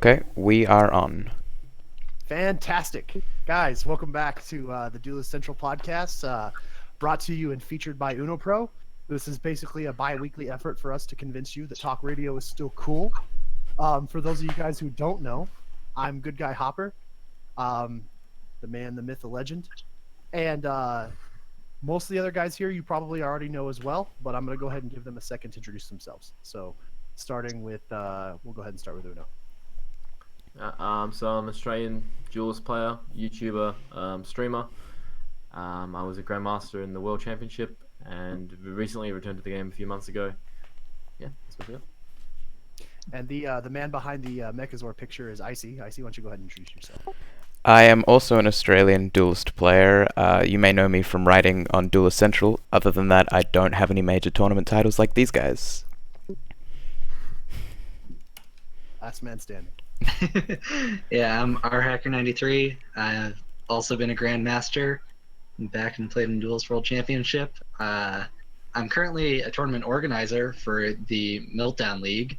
Okay, we are on. Fantastic. Guys, welcome back to the Duelyst Central Podcast, brought to you and featured by Unopro. This is basically a bi-weekly effort for us to convince you that talk radio is still cool. For those of you guys who don't know, I'm GoodGuyHopper, the man, the myth, the legend. And most of the other guys here you probably already know as well, but I'm going to go ahead and give them a second to introduce themselves. So starting with, we'll go ahead and start with Uno. So I'm an Australian Duelyst player, YouTuber, streamer. I was a Grandmaster in the World Championship and recently returned to the game a few months ago. Yeah, that's what I got. And the man behind the Mechazor picture is Icy. Icy, why don't you go ahead and introduce yourself? I am also an Australian Duelyst player. You may know me from writing on Duelyst Central. Other than that, I don't have any major tournament titles like these guys. Last man standing. Yeah, I'm RHacker93. I've also been a Grandmaster. I'm back and played in Duelyst World Championship. I'm currently a tournament organizer for the Meltdown League.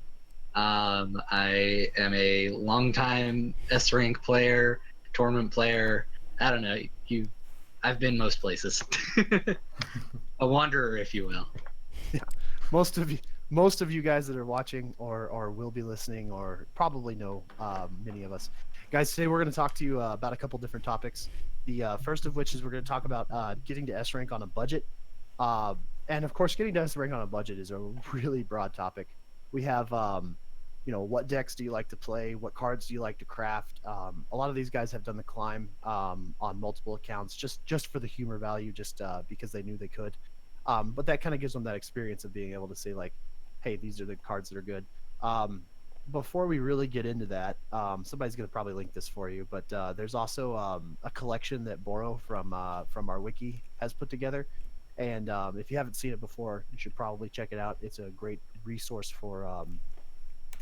I am a longtime S-rank player, tournament player. I don't know. I've been most places. A wanderer, if you will. Yeah, most of you guys that are watching or will be listening or probably know many of us. Guys, today we're going to talk to you about a couple different topics. The first of which is we're going to talk about getting to S rank on a budget. And of course, getting to S rank on a budget is a really broad topic. We have, what decks do you like to play? What cards do you like to craft? A lot of these guys have done the climb on multiple accounts just for the humor value, just because they knew they could. But that kind of gives them that experience of being able to say, like, hey, these are the cards that are good. Before we really get into that, somebody's going to probably link this for you, but there's also a collection that Boro from our wiki has put together. And if you haven't seen it before, you should probably check it out. It's a great resource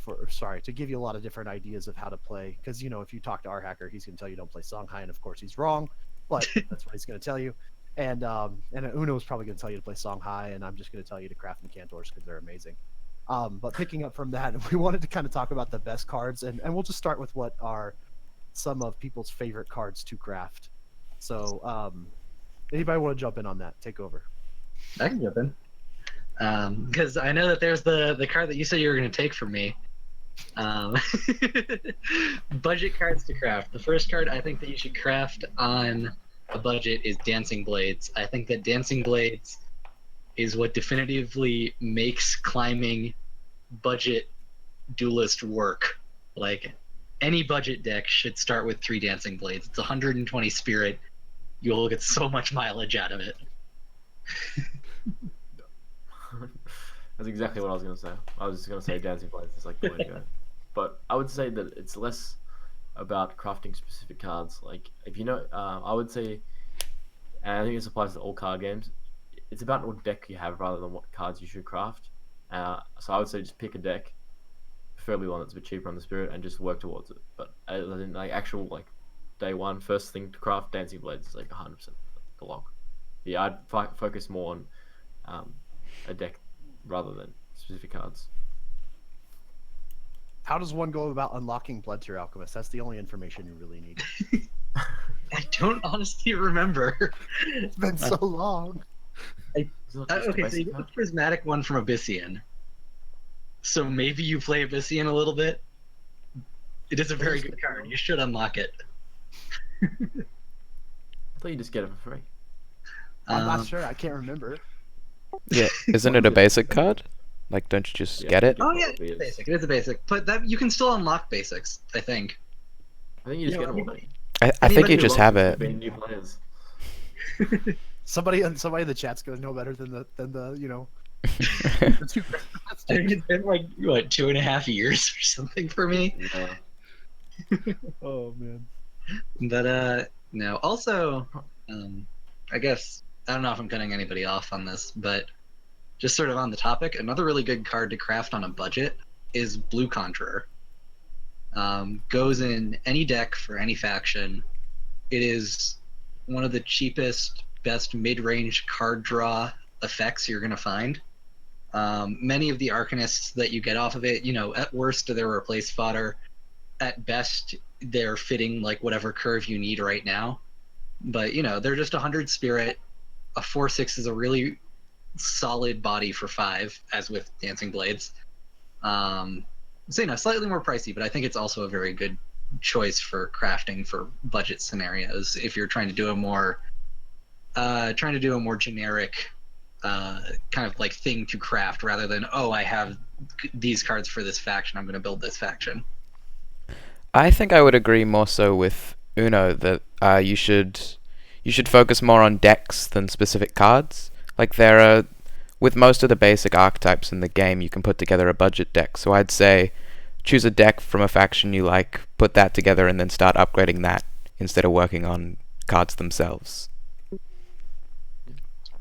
to give you a lot of different ideas of how to play. Because, if you talk to RHacker, he's going to tell you don't play Songhai, and of course he's wrong, but that's what he's going to tell you. And Uno is probably going to tell you to play Songhai, and I'm just going to tell you to craft Encantors because they're amazing. But picking up from that, we wanted to kind of talk about the best cards, and we'll just start with what are some of people's favorite cards to craft. So, anybody want to jump in on that? Take over. I can jump in. Because I know that there's the card that you said you were going to take from me. Budget cards to craft. The first card I think that you should craft on a budget is Dancing Blades. I think that Dancing Blades is what definitively makes climbing budget Duelyst work. Like, any budget deck should start with 3 Dancing Blades. It's 120 spirit. You'll get so much mileage out of it. That's exactly what I was going to say. I was just going to say Dancing Blades is like the way to go. But I would say that it's less about crafting specific cards. Like, if you know, I would say, and I think this applies to all card games, it's about what deck you have rather than what cards you should craft. So I would say just pick a deck, preferably one that's a bit cheaper on the spirit, and just work towards it. But in like actual like day one, first thing to craft, Dancing Blades is like 100% the lock. Yeah, I'd focus more on a deck rather than specific cards. How does one go about unlocking Blood Tier Alchemist? That's the only information you really need. I don't honestly remember. It's been so long. Okay, so you get the prismatic one from Abyssian. So maybe you play Abyssian a little bit. It is a very good card. You should unlock it. I thought you just get it for free. I'm not sure. I can't remember. Yeah, isn't it a basic card? Like, don't you just get it? Oh yeah, it's basic. It is a basic, but that you can still unlock basics. I think. I think you just get them already. I think you just have it. Being new players. Somebody in the chat's gonna know better than the the two. I think it's been like what 2.5 years or something for me. Yeah. Oh man. But no. Also, I guess I don't know if I'm cutting anybody off on this, but just sort of on the topic, another really good card to craft on a budget is Blue Conjurer. Goes in any deck for any faction. It is one of the cheapest, best mid-range card draw effects you're going to find. Many of the Arcanists that you get off of it, at worst, they're replace fodder. at best they're fitting like whatever curve you need right now. But they're just 100 spirit. A 4/6 is a really solid body for 5, as with Dancing Blades. So slightly more pricey, but I think it's also a very good choice for crafting for budget scenarios. If you're trying to do a more generic kind of like thing to craft, rather than I have these cards for this faction, I'm going to build this faction. I think I would agree more so with Uno that you should focus more on decks than specific cards. Like with most of the basic archetypes in the game, you can put together a budget deck. So I'd say choose a deck from a faction you like, put that together, and then start upgrading that instead of working on cards themselves.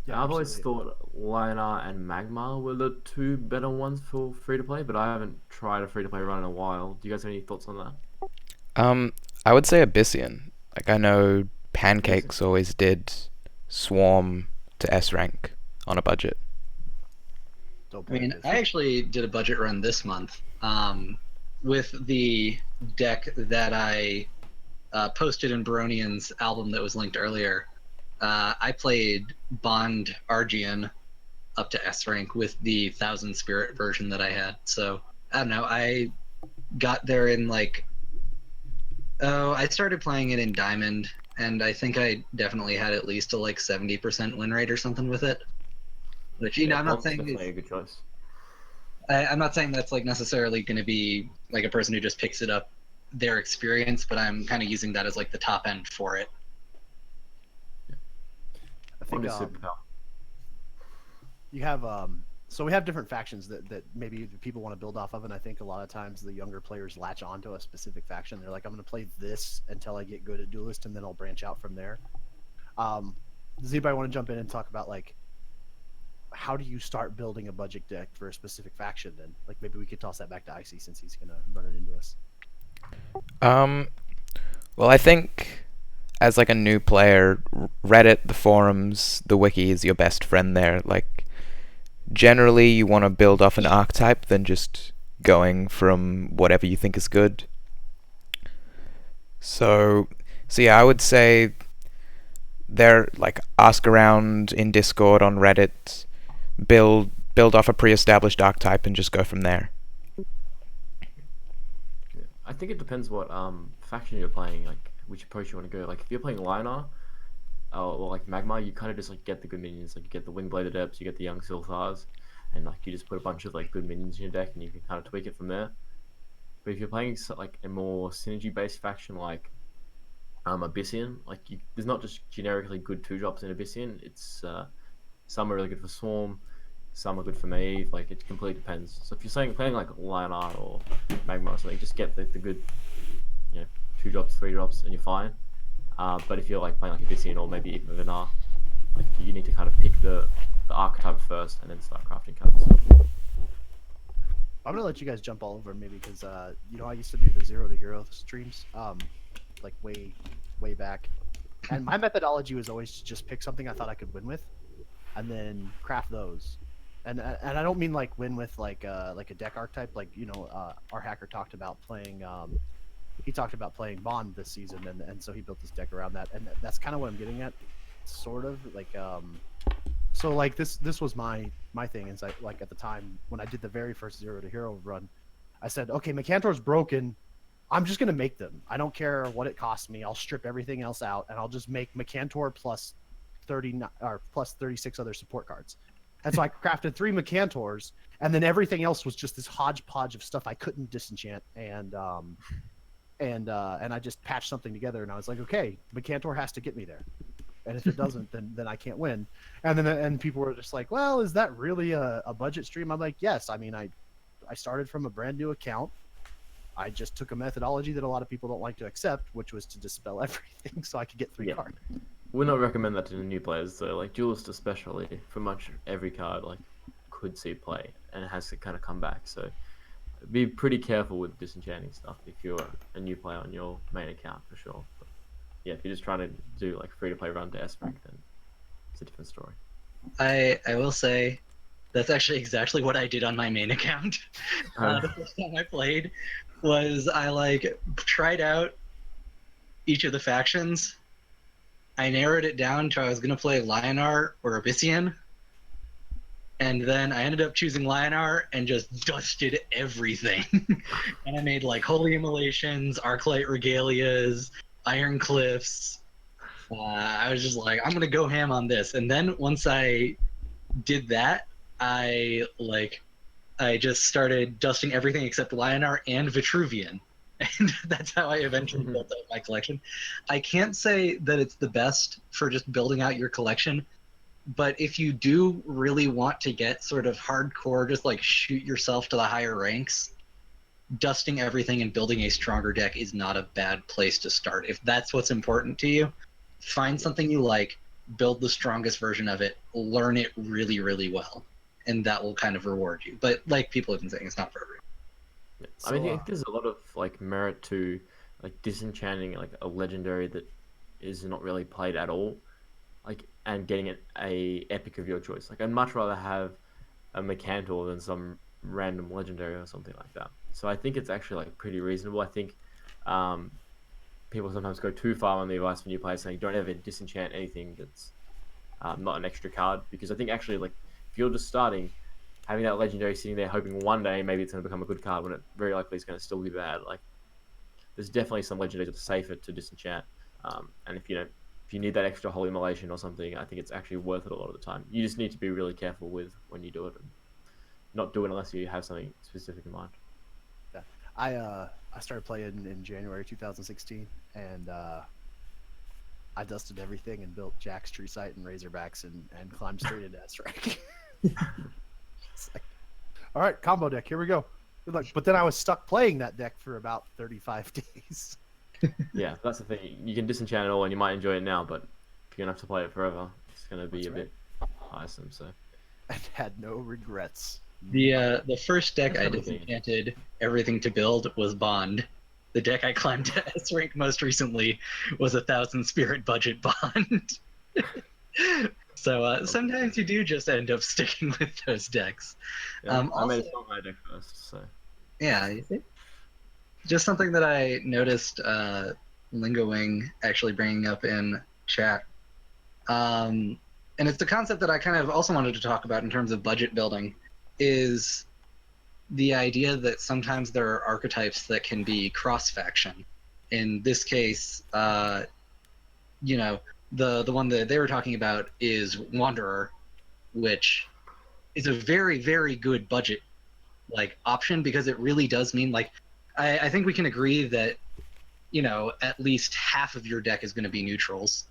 Yeah, I've always thought Lionar and Magma were the 2 better ones for free-to-play, but I haven't tried a free-to-play run in a while. Do you guys have any thoughts on that? I would say Abyssian. Like, I know Pancakes always did Swarm to S rank on a budget. I mean, I actually did a budget run this month with the deck that I posted in Baronian's album that was linked earlier. I played Bond Argian up to S rank with the 1,000 spirit version that I had. So, I don't know, I got there in I started playing it in Diamond, and I think I definitely had at least a 70% win rate or something with it. Which, I'm not saying definitely a good choice. I'm not saying that's necessarily going to be a person who just picks it up their experience, but I'm kind of using that as the top end for it. I think you have so we have different factions that maybe people want to build off of, and I think a lot of times the younger players latch onto a specific faction. They're like, I'm going to play this until I get good at Duelyst, and then I'll branch out from there. Does anybody want to jump in and talk about how do you start building a budget deck for a specific faction? Then maybe we could toss that back to Icy since he's going to run it into us. Well, I think as a new player, Reddit, the forums, the wiki is your best friend there. Generally you want to build off an archetype than just going from whatever you think is good. So yeah, I would say ask around in Discord, on Reddit, build off a pre-established archetype and just go from there. Yeah. I think it depends what faction you're playing, which approach you want to go. If you're playing Lionar or Magma, you kind of just get the good minions. You get the Wingblade Adepts, you get the Young Silthars, and you just put a bunch of good minions in your deck, and you can kind of tweak it from there. But if you're playing a more synergy-based faction Abyssian, there's not just generically good 2-drops in Abyssian. It's some are really good for Swarm, some are good for Maeve. It completely depends. So if you're playing Lionar or Magma or something, just get the good 2-drops, 3-drops, and you're fine. But if you're playing Abyssian or maybe even Vinar, you need to kind of pick the archetype first and then start crafting cards. I'm gonna let you guys jump all over maybe because I used to do the 0 to Hero streams way back, and my methodology was always to just pick something I thought I could win with, and then craft those. And I don't mean win with a deck archetype. RHacker talked about playing. He talked about playing Bond this season, and so he built this deck around that, and that's kind of what I'm getting at, sort of So this was my thing, and at the time when I did the very first 0 to Hero run, I said, okay, Mekantor's broken. I'm just gonna make them. I don't care what it costs me. I'll strip everything else out, and I'll just make Mekantor plus 39 or plus 36 other support cards. And so I crafted 3 Mekantors, and then everything else was just this hodgepodge of stuff I couldn't disenchant, and I just patched something together, and I was like, okay, Mekantor has to get me there, and if it doesn't, then I can't win. And people were just like, well, is that really a budget stream? I'm like, yes. I mean, I started from a brand new account. I just took a methodology that a lot of people don't like to accept, which was to dispel everything so I could get 3 cards. Would not recommend that to the new players. So Duelyst especially, for much every card could see play, and it has to kind of come back. So be pretty careful with disenchanting stuff if you're a new player on your main account for sure. But yeah, if you're just trying to do free to play run to S rank, then it's a different story. I will say, That's actually exactly what I did on my main account. The first time I played was I like tried out each of the factions. I narrowed it down to I was gonna play Lionar or Abyssian, and then I ended up choosing Lionar and just dusted everything. And I made like Holy Immolations, Arclight Regalias, Iron Cliffs. I was just like, I'm gonna go ham on this. And then once I did that, I just started dusting everything except Lionar and Vitruvian. And that's how I eventually built out my collection. I can't say that it's the best for just building out your collection, but if you do really want to get sort of hardcore, just like shoot yourself to the higher ranks, dusting everything and building a stronger deck is not a bad place to start. If that's what's important to you, find something you like, build the strongest version of it, learn it really, really well, and that will kind of reward you. But like people have been saying, it's not for everyone. Yeah. I mean, I think there's a lot of like merit to like disenchanting like a legendary that is not really played at all, like, and getting it a epic of your choice. Like, I'd much rather have a Mercantor than some random legendary or something like that. So I think it's actually like pretty reasonable. I think people sometimes go too far on the advice for new players saying don't ever disenchant anything that's not an extra card, because I think actually like if you're just starting, having that legendary sitting there hoping one day maybe it's going to become a good card when it very likely is going to still be bad. Like, there's definitely some legendaries that are safer to disenchant, and if you need that extra Holy Immolation or something, I think it's actually worth it a lot of the time. You just need to be really careful with when you do it, and not do it unless you have something specific in mind. Yeah. I started playing in January 2016, and I dusted everything and built Jack's True Sight and Razorbacks and climbed straight into S-Rank. Like, all right, combo deck, here we go. Good luck. But then I was stuck playing that deck for about 35 days. Yeah, that's the thing. You can disenchant it all and you might enjoy it now, but if you're going to have to play it forever, it's going to be a bit tiresome. So, And had no regrets. The first deck I disenchanted everything to build was Bond. The deck I climbed to S rank most recently was 1,000 Spirit budget Bond. So sometimes you do just end up sticking with those decks. yeah, I made a strong deck first, so. Yeah, you see? Just something that I noticed Lingo Wing actually bringing up in chat. And it's the concept that I kind of also wanted to talk about in terms of budget building, is the idea that sometimes there are archetypes that can be cross-faction. In this case, the one that they were talking about is Wanderer, which is a very, very good budget option, because it really does mean I think we can agree that at least half of your deck is going to be neutrals,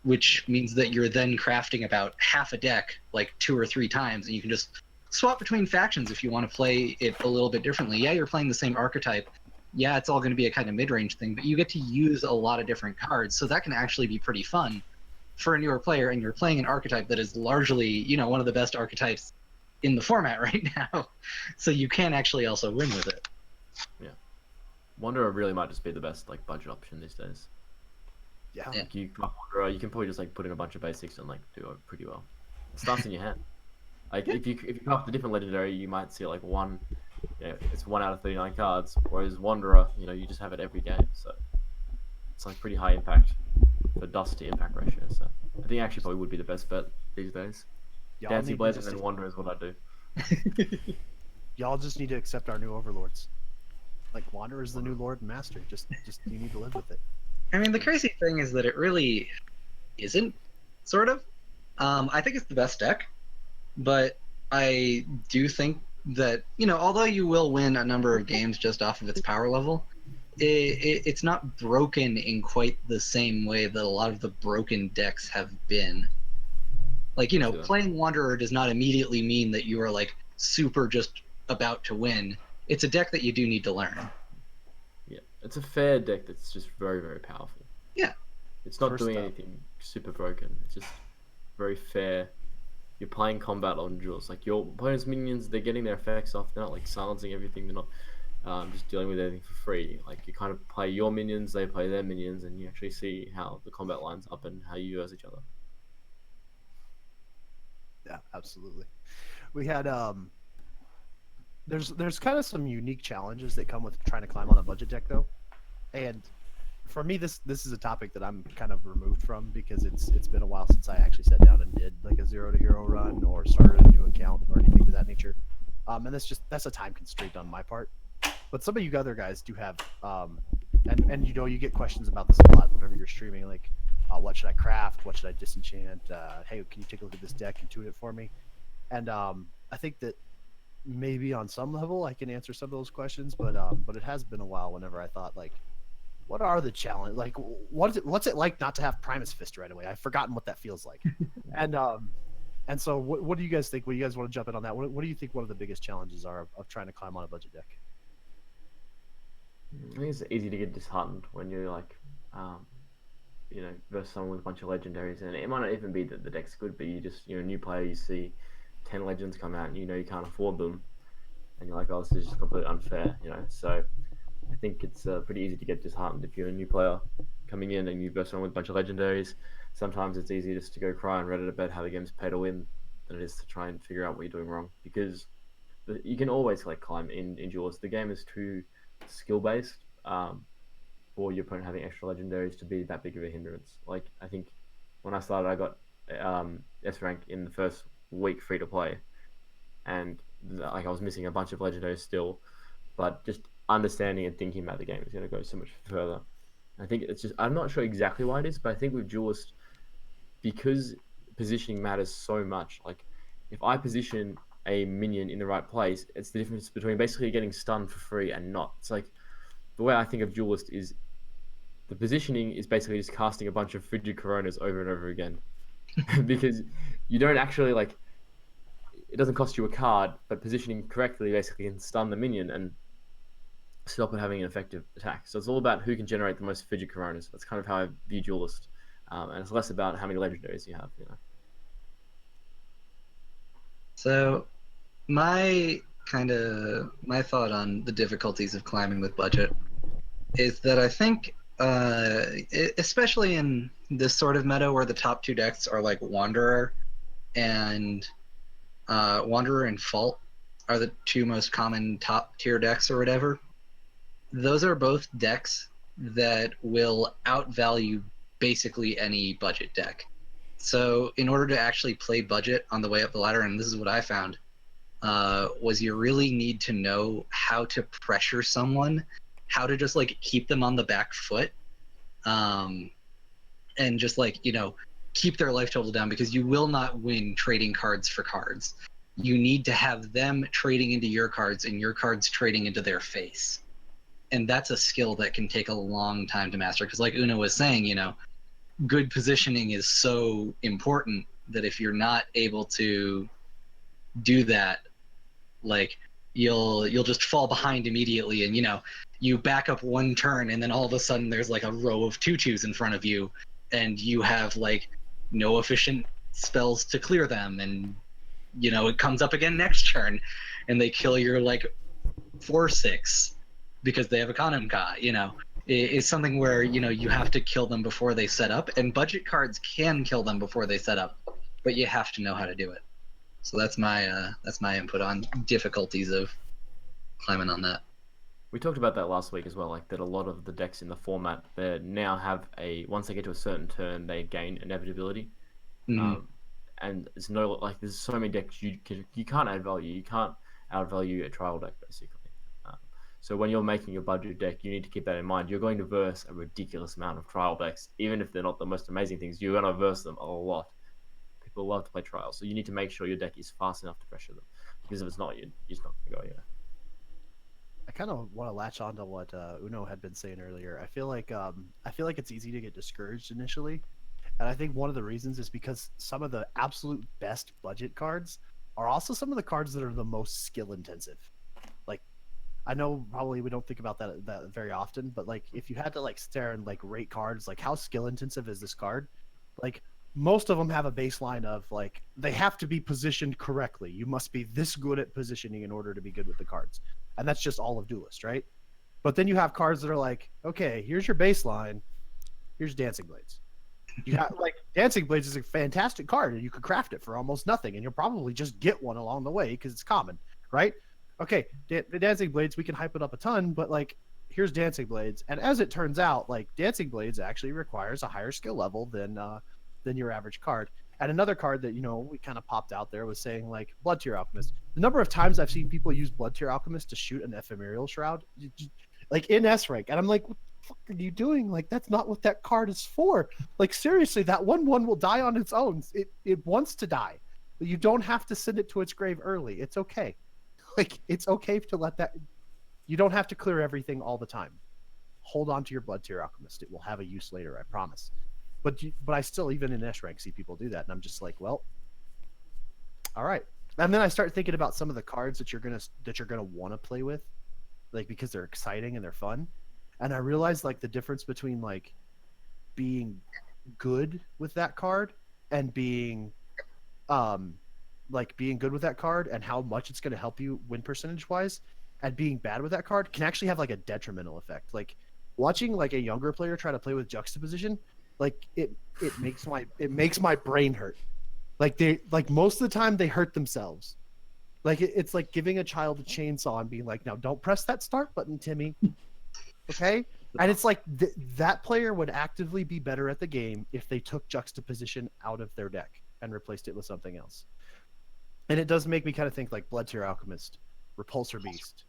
which means that you're then crafting about half a deck 2 or 3 times, and you can just swap between factions if you want to play it a little bit differently. Yeah, you're playing the same archetype. Yeah, it's all going to be a kind of mid-range thing, but you get to use a lot of different cards, so that can actually be pretty fun for a newer player, and you're playing an archetype that is largely, one of the best archetypes in the format right now, so you can actually also win with it. Yeah. Wanderer really might just be the best budget option these days. Yeah. You Wanderer, you can probably just do a bunch of basics and do it pretty well. It starts in your hand. If you come up with a different legendary, you might see one, it's 1 out of 39 cards, whereas Wanderer, you just have it every game, so it's pretty high impact for dust to impact ratio. So I think actually probably would be the best bet these days. Dancing Blaze and then Wanderer is what I do. Y'all just need to accept our new overlords. Wanderer is the new Lord and Master. Just you need to live with it. I mean, the crazy thing is that it really isn't, sort of. I think it's the best deck, but I do think that, although you will win a number of games just off of its power level, it's not broken in quite the same way that a lot of the broken decks have been. Playing Wanderer does not immediately mean that you are super just about to win. It's a deck that you do need to learn. Yeah, it's a fair deck that's just very, very powerful. Yeah. It's not doing anything super broken. It's just very fair. You're playing combat on duels. Your opponent's minions, they're getting their effects off. They're not silencing everything. They're not just dealing with everything for free. You kind of play your minions, they play their minions, and you actually see how the combat lines up and how you use each other. Yeah, absolutely. We had there's kind of some unique challenges that come with trying to climb on a budget deck though. And for me this is a topic that I'm kind of removed from because it's been a while since I actually sat down and did like a zero to hero run or started a new account or anything of that nature. And that's a time constraint on my part. But some of you other guys do have and you know you get questions about this a lot whenever you're streaming, like what should I craft, what should I disenchant, hey, can you take a look at this deck and tune it for me? And I think that maybe on some level I can answer some of those questions, but it has been a while whenever I thought like, what are the challenge? Like, what's it like not to have Primus Fist right away? I've forgotten what that feels like. And so what do you guys think? What do you guys want to jump in on that? What do you think one of the biggest challenges are of trying to climb on a budget deck? I think it's easy to get disheartened when you're like, versus someone with a bunch of legendaries, and it might not even be that the deck's good, but you're a new player, you see 10 legends come out, and you know you can't afford them, and you're like, oh, this is just completely unfair, So I think it's pretty easy to get disheartened if you're a new player coming in and you verse someone with a bunch of legendaries. Sometimes it's easier just to go cry on Reddit about how the game's pay to win than it is to try and figure out what you're doing wrong, because you can always like climb in Duelyst. The game is too skill based for your opponent having extra legendaries to be that big of a hindrance. Like I think when I started, I got S rank in the first week free to play, and like I was missing a bunch of legendaries still, but just understanding and thinking about the game is going to go so much further. I think it's just, I'm not sure exactly why it is, but I think with Duelyst, because positioning matters so much. Like if I position a minion in the right place, it's the difference between basically getting stunned for free and not. It's like the way I think of Duelyst is the positioning is basically just casting a bunch of frigid coronas over and over again. Because you don't actually like, it doesn't cost you a card, but positioning correctly basically can stun the minion and stop it having an effective attack. So it's all about who can generate the most frigid coronas. That's kind of how I view Duelyst. And it's less about how many legendaries you have, So my thought on the difficulties of climbing with budget is that I think, especially in this sort of meta where the top two decks are like Wanderer and Fault are the two most common top tier decks or whatever. Those are both decks that will outvalue basically any budget deck. So in order to actually play budget on the way up the ladder, and this is what I found, was you really need to know how to pressure someone, how to just like keep them on the back foot, and just like, keep their life total down, because you will not win trading cards for cards. You need to have them trading into your cards and your cards trading into their face. And that's a skill that can take a long time to master, because like Una was saying, good positioning is so important that if you're not able to do that, like you'll just fall behind immediately, and you back up one turn and then all of a sudden there's like a row of 2/2s in front of you and you have like no efficient spells to clear them, and it comes up again next turn and they kill your like 4/6 because they have a Kanamka. It's something where you have to kill them before they set up, and budget cards can kill them before they set up, but you have to know how to do it. So that's my input on difficulties of climbing on that. We talked about that last week as well, like that a lot of the decks in the format they now have once they get to a certain turn, they gain inevitability. Mm-hmm. And it's there's so many decks you can't add value. You can't outvalue a trial deck basically. So when you're making your budget deck, you need to keep that in mind. You're going to verse a ridiculous amount of trial decks, even if they're not the most amazing things. You're going to verse them a lot. People love to play trials, so you need to make sure your deck is fast enough to pressure them. Because if it's not, you're just not going to go anywhere. I kind of want to latch on to what Uno had been saying earlier. I feel like it's easy to get discouraged initially, and I think one of the reasons is because some of the absolute best budget cards are also some of the cards that are the most skill intensive. Like, I know probably we don't think about that very often, but like if you had to like stare and like rate cards, like how skill intensive is this card? Like most of them have a baseline of like they have to be positioned correctly. You must be this good at positioning in order to be good with the cards. And that's just all of Duelyst, right? But then you have cards that are like, okay, here's your baseline, here's Dancing Blades. You have like Dancing Blades is a fantastic card, and you could craft it for almost nothing, and you'll probably just get one along the way because it's common, right? Okay, the Dancing Blades, we can hype it up a ton, but like, here's Dancing Blades, and as it turns out, like Dancing Blades actually requires a higher skill level than your average card. And another card that we kind of popped out there was saying like Blood Tier Alchemist. The number of times I've seen people use Blood Tier Alchemist to shoot an ephemeral shroud, like in S rank, and I'm like, what the fuck are you doing? Like, that's not what that card is for. Like, seriously, that 1/1 will die on its own. It wants to die, but you don't have to send it to its grave early. It's okay. Like, it's okay to let that. You don't have to clear everything all the time. Hold on to your Blood Tier Alchemist. It will have a use later, I promise. But I still, even in S rank, see people do that, and I'm just like, well, all right. And then I start thinking about some of the cards that you're gonna want to play with, like, because they're exciting and they're fun. And I realized like the difference between like being good with that card and being good with that card and how much it's going to help you win percentage wise, and being bad with that card can actually have like a detrimental effect. Like watching like a younger player try to play with juxtaposition, like it makes my brain hurt. Like most of the time they hurt themselves. Like it's like giving a child a chainsaw and being like, now don't press that start button, Timmy. Okay? And it's like that player would actively be better at the game if they took juxtaposition out of their deck and replaced it with something else. And it does make me kind of think like Blood Tier Alchemist, Repulsor Beast,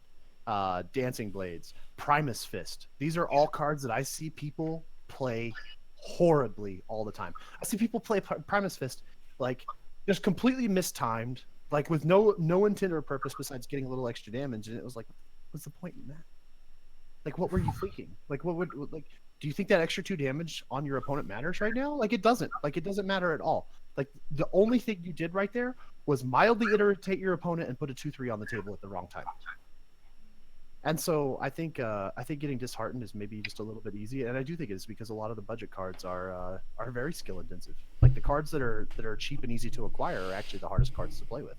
Dancing Blades, Primus Fist. These are all cards that I see people play horribly all the time. I see people play Primus Fist like just completely mistimed, like with no intent or purpose besides getting a little extra damage, and it was like, what's the point in that? Like, what were you thinking? Like, do you think that extra 2 damage on your opponent matters right now? Like, it doesn't. Like, it doesn't matter at all. Like, the only thing you did right there was mildly irritate your opponent and put a 2/3 on the table at the wrong time. And so I think getting disheartened is maybe just a little bit easy, and I do think it's because a lot of the budget cards are very skill intensive. Like the cards that are cheap and easy to acquire are actually the hardest cards to play with.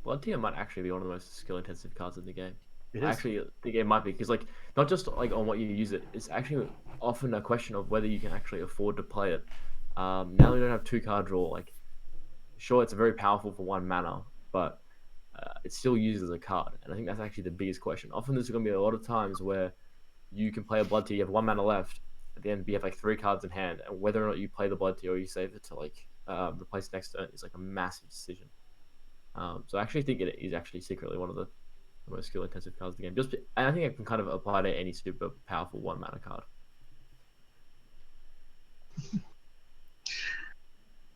Blood Tier might actually be one of the most skill intensive cards in the game. It is. Actually, the game might be, because like not just like on what you use it, it's actually often a question of whether you can actually afford to play it. Now we don't have 2-card draw. Like, sure, it's very powerful for 1 mana, but it's still used as a card, and I think that's actually the biggest question. Often there's going to be a lot of times where you can play a Blood Tier, you have 1 mana left, at the end you have like 3 cards in hand, and whether or not you play the Blood Tier or you save it to like replace next turn is like a massive decision. So I actually think it is actually secretly one of the most skill intensive cards in the game. And I think it can kind of apply to any super powerful 1 mana card.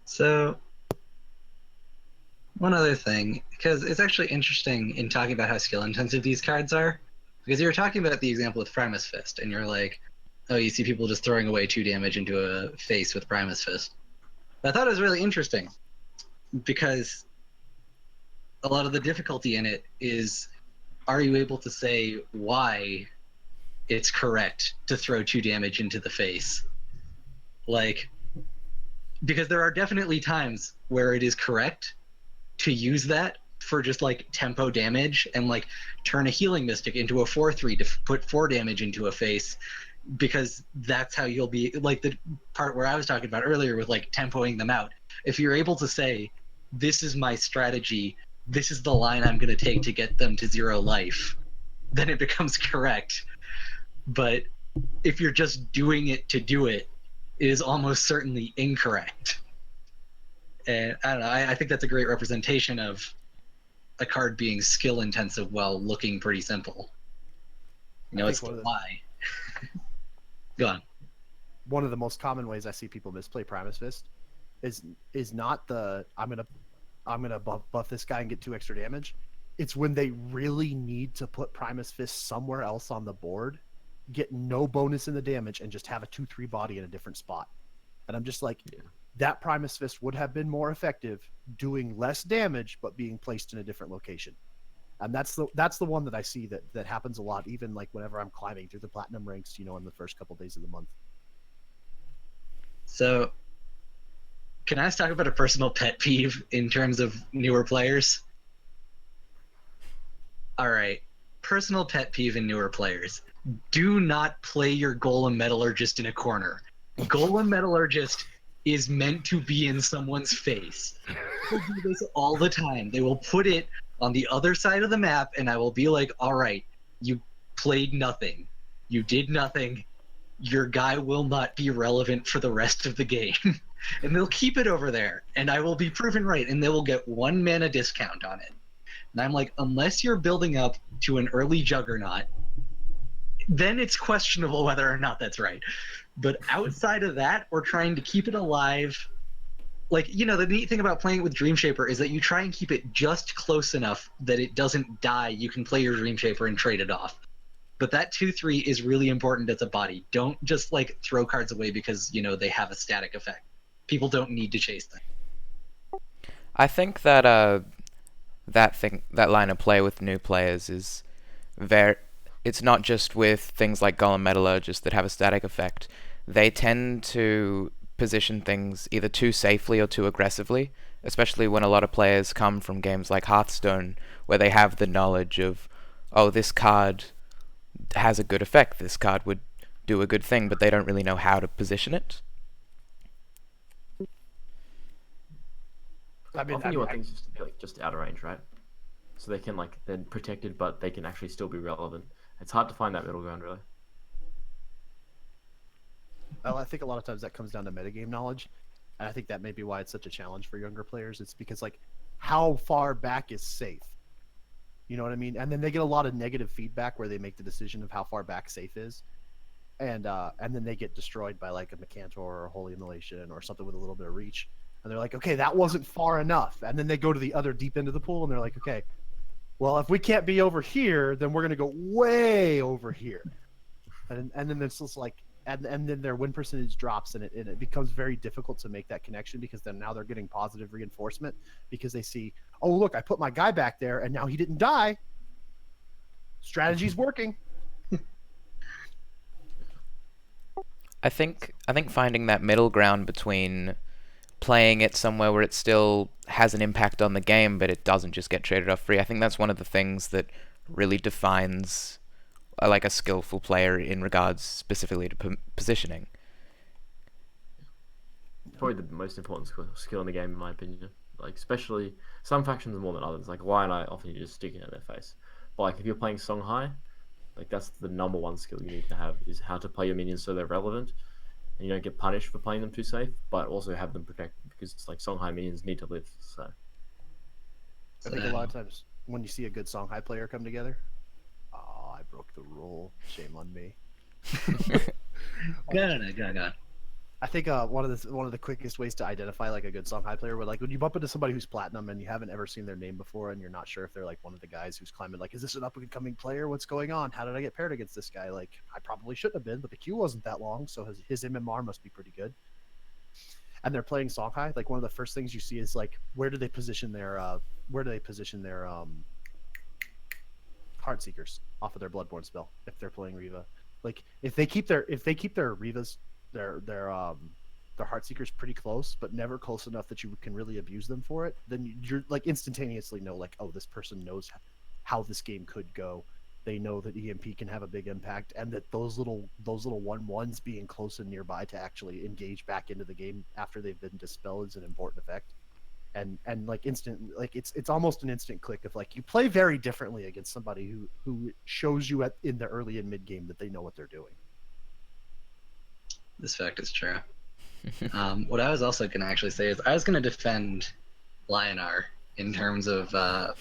So, one other thing, because it's actually interesting in talking about how skill intensive these cards are, because you were talking about the example with Primus Fist, and you're like, oh, you see people just throwing away 2 damage into a face with Primus Fist. But I thought it was really interesting, because a lot of the difficulty in it is, are you able to say why it's correct to throw 2 damage into the face? Like, because there are definitely times where it is correct to use that for just like tempo damage and like turn a healing mystic into a 4/3 to put 4 damage into a face, because that's how you'll be, like the part where I was talking about earlier with like tempoing them out. If you're able to say, this is my strategy, this is the line I'm going to take to get them to 0 life, then it becomes correct. But if you're just doing it to do it, it is almost certainly incorrect. And I don't know, I think that's a great representation of a card being skill intensive while looking pretty simple. You know, it's the why. Go on. One of the most common ways I see people misplay Primus Fist is not the I'm gonna buff this guy and get 2 extra damage. It's when they really need to put Primus Fist somewhere else on the board, get no bonus in the damage, and just have a 2/3 body in a different spot. And I'm just like, that Primus Fist would have been more effective doing less damage but being placed in a different location. And that's the one that I see that happens a lot, even like whenever I'm climbing through the platinum ranks, in the first couple days of the month. So, can I talk about a personal pet peeve in terms of newer players? All right, personal pet peeve in newer players. Do not play your Golem Metallurgist in a corner. Golem Metallurgist is meant to be in someone's face. People do this all the time. They will put it on the other side of the map, and I will be like, all right, you played nothing. You did nothing. Your guy will not be relevant for the rest of the game. And they'll keep it over there, and I will be proven right, and they will get 1 mana discount on it. And I'm like, unless you're building up to an early juggernaut, then it's questionable whether or not that's right. But outside of that, we're trying to keep it alive. Like, you know, the neat thing about playing with Dreamshaper is that you try and keep it just close enough that it doesn't die. You can play your Dreamshaper and trade it off. But that 2/3 is really important as a body. Don't just like throw cards away because, you know, they have a static effect. People don't need to chase them. I think that that line of play with new players is very. It's not just with things like Golem Metallurgist that have a static effect. They tend to position things either too safely or too aggressively, especially when a lot of players come from games like Hearthstone, where they have the knowledge of, oh, this card has a good effect, this card would do a good thing, but they don't really know how to position it. Often you want things just to be like just out of range, right? So they can like they're protected, but they can actually still be relevant. It's hard to find that middle ground, really. Well, I think a lot of times that comes down to metagame knowledge, and I think that may be why it's such a challenge for younger players. It's because like, how far back is safe? You know what I mean? And then they get a lot of negative feedback where they make the decision of how far back safe is, and then they get destroyed by like a Mecantor or a Holy Immolation or something with a little bit of reach, and they're like, okay, that wasn't far enough, and then they go to the other deep end of the pool, and they're like, okay, well, if we can't be over here, then we're gonna go way over here, and then it's just like, and then their win percentage drops, and it becomes very difficult to make that connection because then now they're getting positive reinforcement because they see, oh look, I put my guy back there, and now he didn't die. Strategy's working. I think finding that middle ground between playing it somewhere where it still has an impact on the game, but it doesn't just get traded off free. I think that's one of the things that really defines like a skillful player in regards specifically to positioning. Probably the most important skill in the game, in my opinion. Like, especially some factions more than others. Like Lion Eye, often you just stick it in their face. But like if you're playing Songhai, like that's the number one skill you need to have is how to play your minions so they're relevant, and you don't get punished for playing them too safe, but also have them protected because it's like Songhai minions need to live. So I think a lot of times when you see a good Songhai player come together, oh, I broke the rule. Shame on me. Go. I think one of the quickest ways to identify like a good Songhai player would like when you bump into somebody who's platinum and you haven't ever seen their name before and you're not sure if they're like one of the guys who's climbing, like, is this an up and coming player? What's going on? How did I get paired against this guy? Like, I probably shouldn't have been, but the queue wasn't that long, so his MMR must be pretty good. And they're playing Songhai. Like one of the first things you see is like where do they position their Heartseekers off of their Bloodborne spell if they're playing Riva. Like if they keep their Rivas their Heartseekers pretty close, but never close enough that you can really abuse them for it, then you're like instantaneously know like, oh, this person knows how this game could go. They know that EMP can have a big impact, and that those little 1/1s being close and nearby to actually engage back into the game after they've been dispelled is an important effect. And like it's almost an instant click of like you play very differently against somebody who shows you in the early and mid game that they know what they're doing. This fact is true. What I was also going to actually say is I was going to defend Lionar in terms of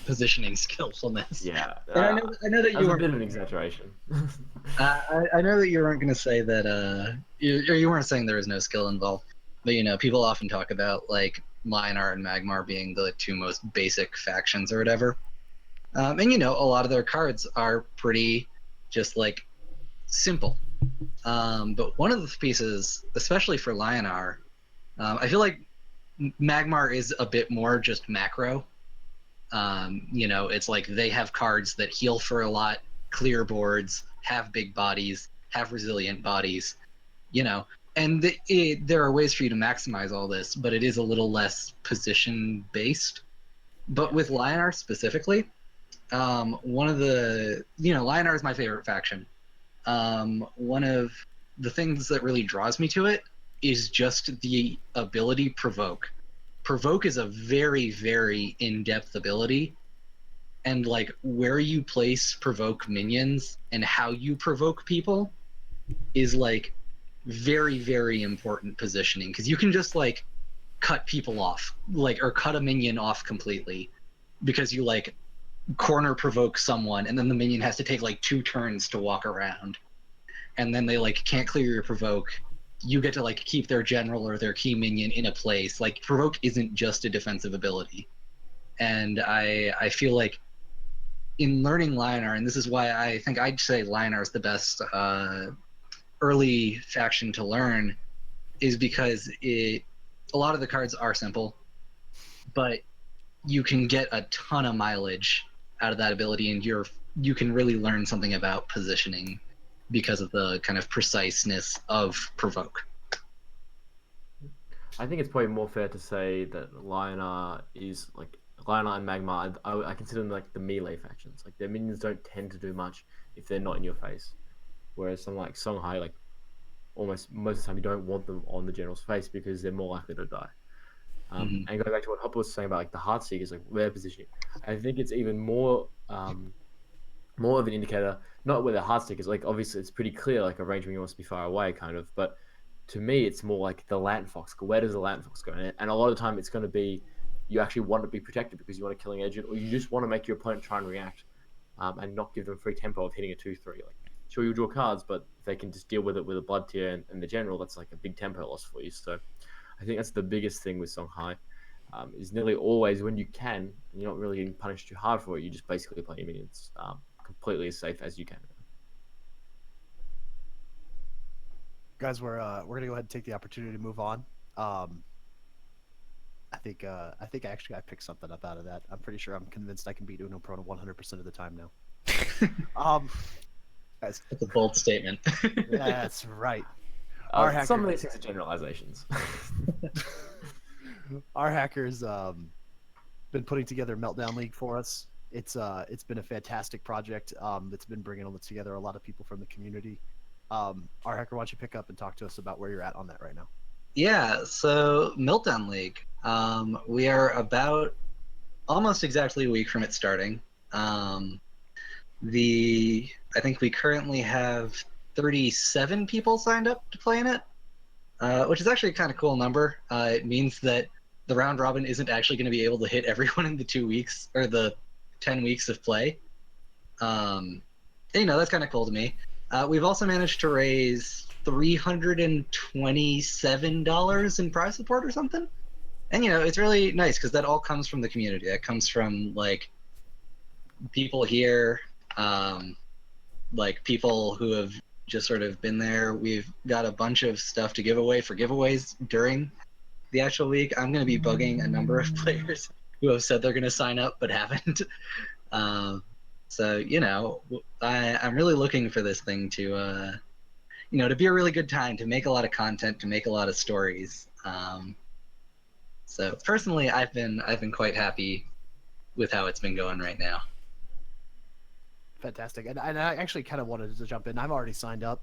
positioning skillfulness. yeah, And I know that you that's a weren't. bit of an exaggeration. I know that you weren't going to say that. You weren't saying there was no skill involved. But you know, people often talk about like Lionar and Magmar being the two most basic factions or whatever. And you know, a lot of their cards are pretty just like simple. But one of the pieces, especially for Lionar, I feel like Magmar is a bit more just macro. You know, it's like they have cards that heal for a lot, clear boards, have big bodies, have resilient bodies, you know. And there are ways for you to maximize all this, but it is a little less position-based. But with Lionar specifically, one of the... You know, Lionar is my favorite faction. One of the things that really draws me to it is just the ability Provoke. Provoke is a very, very in-depth ability, and like where you place Provoke minions and how you provoke people is like very, very important positioning, because you can just like cut people off, like, or cut a minion off completely because you like corner provoke someone, and then the minion has to take like 2 turns to walk around, and then they like can't clear your provoke. You get to like keep their general or their key minion in a place. Like provoke isn't just a defensive ability, and I feel like in learning Lionar, and this is why I think I'd say Lionar is the best early faction to learn, is because a lot of the cards are simple, but you can get a ton of mileage out of that ability, and you can really learn something about positioning because of the kind of preciseness of Provoke. I think it's probably more fair to say that Lionar is like Lionar and Magma. I consider them like the melee factions. Like their minions don't tend to do much if they're not in your face, whereas something like Songhai, like almost most of the time you don't want them on the general's face because they're more likely to die. And going back to what Hopper was saying about like the Heartseekers, like their positioning, I think it's even more more of an indicator, not where the Heartseekers, like obviously it's pretty clear, like a range minion wants to be far away, kind of, but to me it's more like the Lantern Fox. Where does the Lantern Fox go? And a lot of the time it's going to be you actually want to be protected because you want a killing agent, or you just want to make your opponent try and react, and not give them free tempo of hitting a 2-3. Like sure you'll draw cards, but if they can just deal with it with a blood tier and the general, that's like a big tempo loss for you. So I think that's the biggest thing with Songhai, is nearly always when you can, and you're not really getting punished too hard for it, you just basically play your minions completely as safe as you can. Guys, we're gonna go ahead and take the opportunity to move on. I think actually I picked something up out of that. I'm pretty sure I'm convinced I can beat Unopro 100% of the time now. Guys, That's a bold statement. that's right. Some of these things are generalizations. Our hackers been putting together a Meltdown League for us. It's been a fantastic project that's been bringing together a lot of people from the community. Our hacker, why don't you pick up and talk to us about where you're at on that right now? Yeah, so Meltdown League. We are about almost exactly a week from it starting. I think we currently have 37 people signed up to play in it, which is actually a kind of cool number. It means that the round robin isn't actually going to be able to hit everyone in the 2 weeks or the 10 weeks of play. And, that's kind of cool to me. We've also managed to raise $327 in prize support or something. And, it's really nice because that all comes from the community. That comes from, like, people here, like people who have just sort of been there. We've got a bunch of stuff to give away for giveaways during the actual week. I'm going to be bugging a number of players who have said they're going to sign up but haven't. So, I'm really looking for this thing to, to be a really good time, to make a lot of content, to make a lot of stories. So personally, I've been quite happy with how it's been going right now. Fantastic. And I actually kind of wanted to jump in. I've already signed up.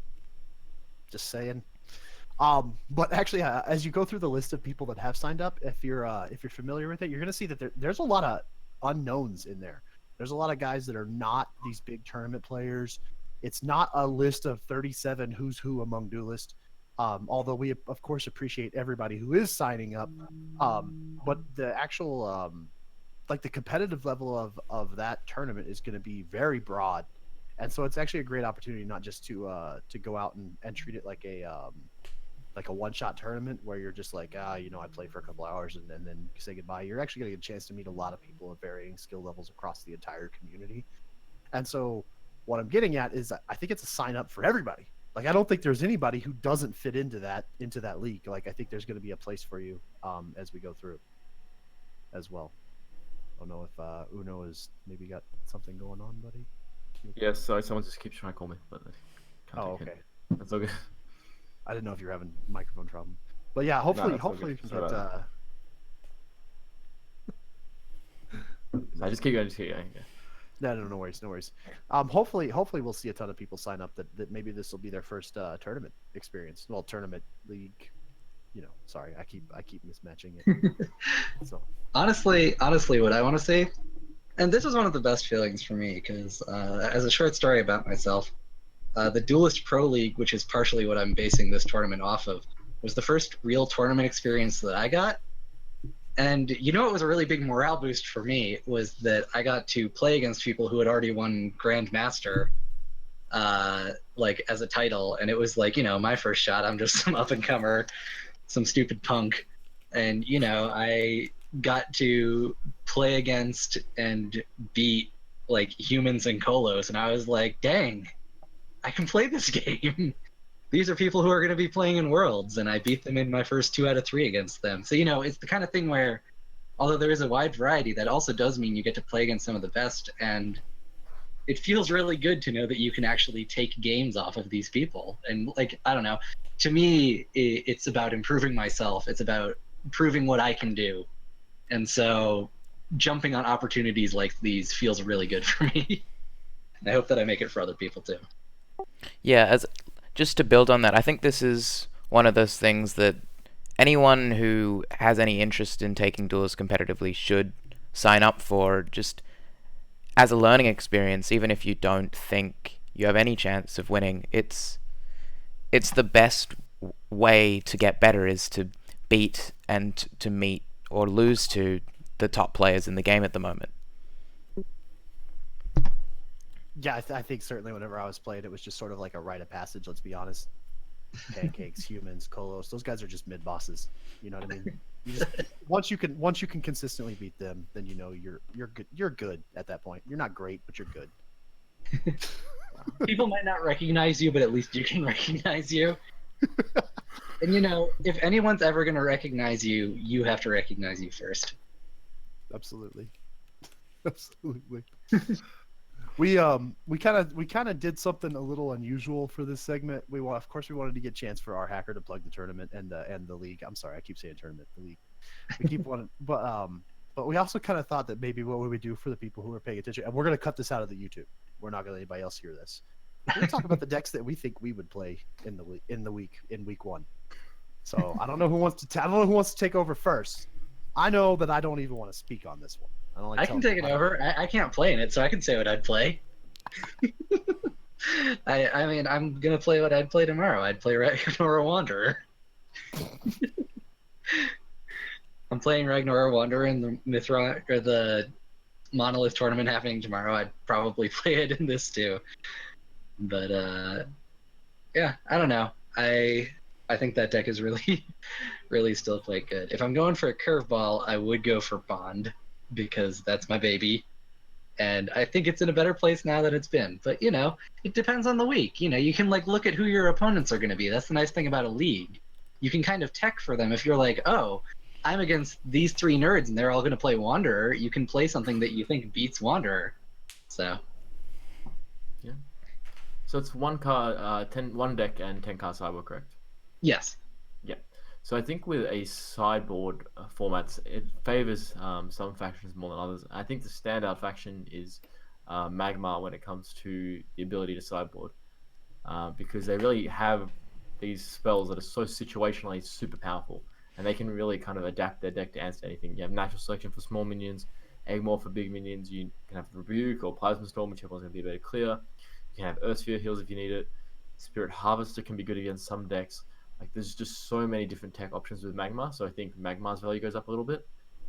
Just saying. But actually, as you go through the list of people that have signed up, if you're familiar with it, you're going to see that there's a lot of unknowns in there. There's a lot of guys that are not these big tournament players. It's not a list of 37 who's who among Duelyst. Although we of course appreciate everybody who is signing up. But the actual like the competitive level of that tournament is going to be very broad, and so it's actually a great opportunity not just to go out and treat it like a one-shot tournament where you're just like I play for a couple hours and then say goodbye. You're actually going to get a chance to meet a lot of people of varying skill levels across the entire community, and so what I'm getting at is I think it's a sign up for everybody. Like I don't think there's anybody who doesn't fit into that league. Like I think there's going to be a place for you as we go through as well. I don't know if Uno has maybe got something going on, buddy. Yes, sorry, someone just keeps trying to call me, but okay. That's all good. I didn't know if you're having a microphone problem, but yeah, hopefully you can get. I just keep going. Yeah. No worries. Hopefully we'll see a ton of people sign up that maybe this will be their first tournament experience. Well, tournament league sorry, I keep mismatching it. So Honestly, what I want to say, and this was one of the best feelings for me, because as a short story about myself, the Duelyst Pro League, which is partially what I'm basing this tournament off of, was the first real tournament experience that I got. And what was a really big morale boost for me was that I got to play against people who had already won Grandmaster, like as a title, and it was like my first shot. I'm just some up and comer, some stupid punk, and I got to play against and beat like humans and colos, and I was like, dang, I can play this game. These are people who are going to be playing in Worlds, and I beat them in my first 2 out of 3 against them. So it's the kind of thing where, although there is a wide variety, that also does mean you get to play against some of the best, and it feels really good to know that you can actually take games off of these people. And like, I don't know, to me, it's about improving myself. It's about proving what I can do. And so jumping on opportunities like these feels really good for me. And I hope that I make it for other people too. Yeah, just to build on that, I think this is one of those things that anyone who has any interest in taking duels competitively should sign up for, just as a learning experience. Even if you don't think you have any chance of winning, it's the best way to get better, is to beat and to meet or lose to the top players in the game at the moment. yeah, I think certainly whenever I was playing, it was just sort of like a rite of passage. Let's be honest. Pancakes, humans, colos, those guys are just mid bosses. You know what I mean? Once you can consistently beat them, then you're good. You're good at that point. You're not great, but you're good. People might not recognize you, but at least you can recognize you. And if anyone's ever going to recognize you, you have to recognize you first. Absolutely. We kind of did something a little unusual for this segment. Of course we wanted to get chance for our hacker to plug the tournament and the league. I'm sorry, I keep saying tournament, the league. We keep wanting, but we also kind of thought that maybe what would we do for the people who are paying attention, and we're gonna cut this out of the YouTube. We're not gonna let anybody else hear this. We're gonna talk about the decks that we think we would play in week 1. So I don't know who wants to take over first. I know that I don't even want to speak on this one. I can take it over. I can't play in it, so I can say what I'd play. I mean, I'm gonna play what I'd play tomorrow. I'd play Ragnar Wanderer. I'm playing Ragnar Wanderer in the Mithra or the Monolith tournament happening tomorrow. I'd probably play it in this too. But yeah, I don't know. I think that deck is really, really still quite good. If I'm going for a curveball, I would go for Bond, because that's my baby. And I think it's in a better place now than it's been. But, it depends on the week. You can, look at who your opponents are going to be. That's the nice thing about a league. You can kind of tech for them. If you're like, oh, I'm against these 3 nerds and they're all going to play Wanderer, you can play something that you think beats Wanderer. So. Yeah. So it's one deck and 10 card sideboard, correct? Yes. Yeah. So I think with a sideboard format, it favors some factions more than others. I think the standout faction is Magmar when it comes to the ability to sideboard, because they really have these spells that are so situationally super powerful, and they can really kind of adapt their deck to answer anything. You have Natural Selection for small minions, Eggmore for big minions. You can have Rebuke or Plasma Storm, whichever one's going to be better clear. You can have Earthsphere heals if you need it. Spirit Harvester can be good against some decks. There's just so many different tech options with Magmar, so I think Magmar's value goes up a little bit.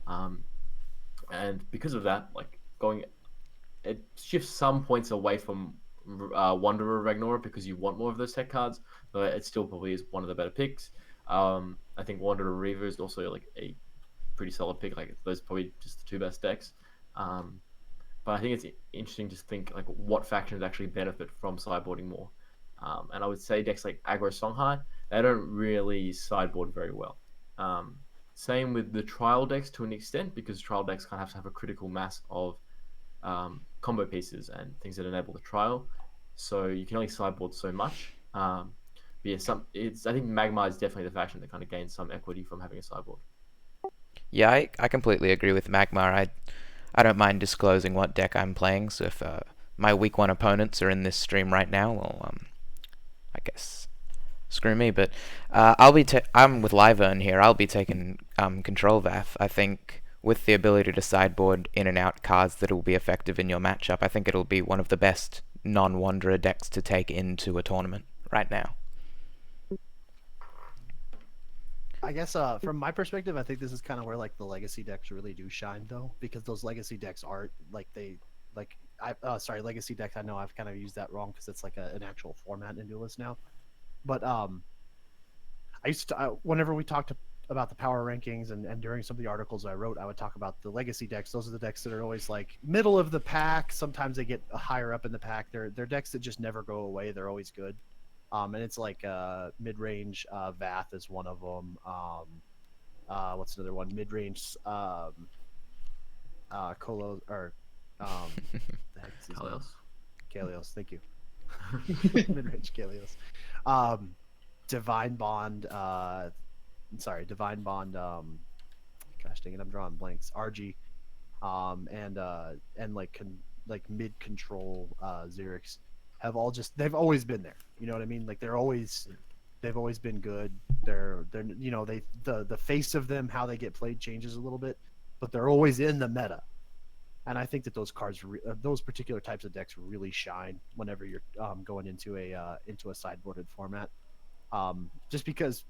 And because of that, it shifts some points away from Wanderer Ragnar, because you want more of those tech cards, but it still probably is one of the better picks. I think Wanderer Reaver is also a pretty solid pick. Those are probably just the 2 best decks. But I think it's interesting to think what factions actually benefit from sideboarding more. And I would say decks like Aggro Songhai, they don't really sideboard very well. Same with the trial decks to an extent, because trial decks kind of have to have a critical mass of combo pieces and things that enable the trial. So you can only sideboard so much. But yeah, I think Magmar is definitely the faction that kind of gains some equity from having a sideboard. Yeah, I completely agree with Magmar. I don't mind disclosing what deck I'm playing, so if my week 1 opponents are in this stream right now, well, I guess screw me. But I'm with Lyvern here. I'll be taking Control Vath. I think with the ability to sideboard in and out cards that will be effective in your matchup, I think it'll be one of the best non-Wanderer decks to take into a tournament right now. I guess from my perspective, I think this is kind of where like the legacy decks really do shine, though, because those legacy decks are legacy decks. I know I've kind of used that wrong because it's like an actual format in Duelyst now. But I used to whenever we talked about the power rankings and during some of the articles I wrote, I would talk about the legacy decks. Those are the decks that are always like middle of the pack. Sometimes they get higher up in the pack. They're decks that just never go away. They're always good. And it's like mid-range Vath is one of them. What's another one? Mid-range Colo or the heck is his name? Kalios. Thank you. Mid-range Kalios. Divine Bond. Divine Bond. Gosh dang it, I'm drawing blanks. RG. And like mid control Xerix have all they've always been there. You know what I mean? Like they've always been good. They're the face of them, how they get played changes a little bit, but they're always in the meta. And I think that those cards, those particular types of decks, really shine whenever you're going into a sideboarded format. Just because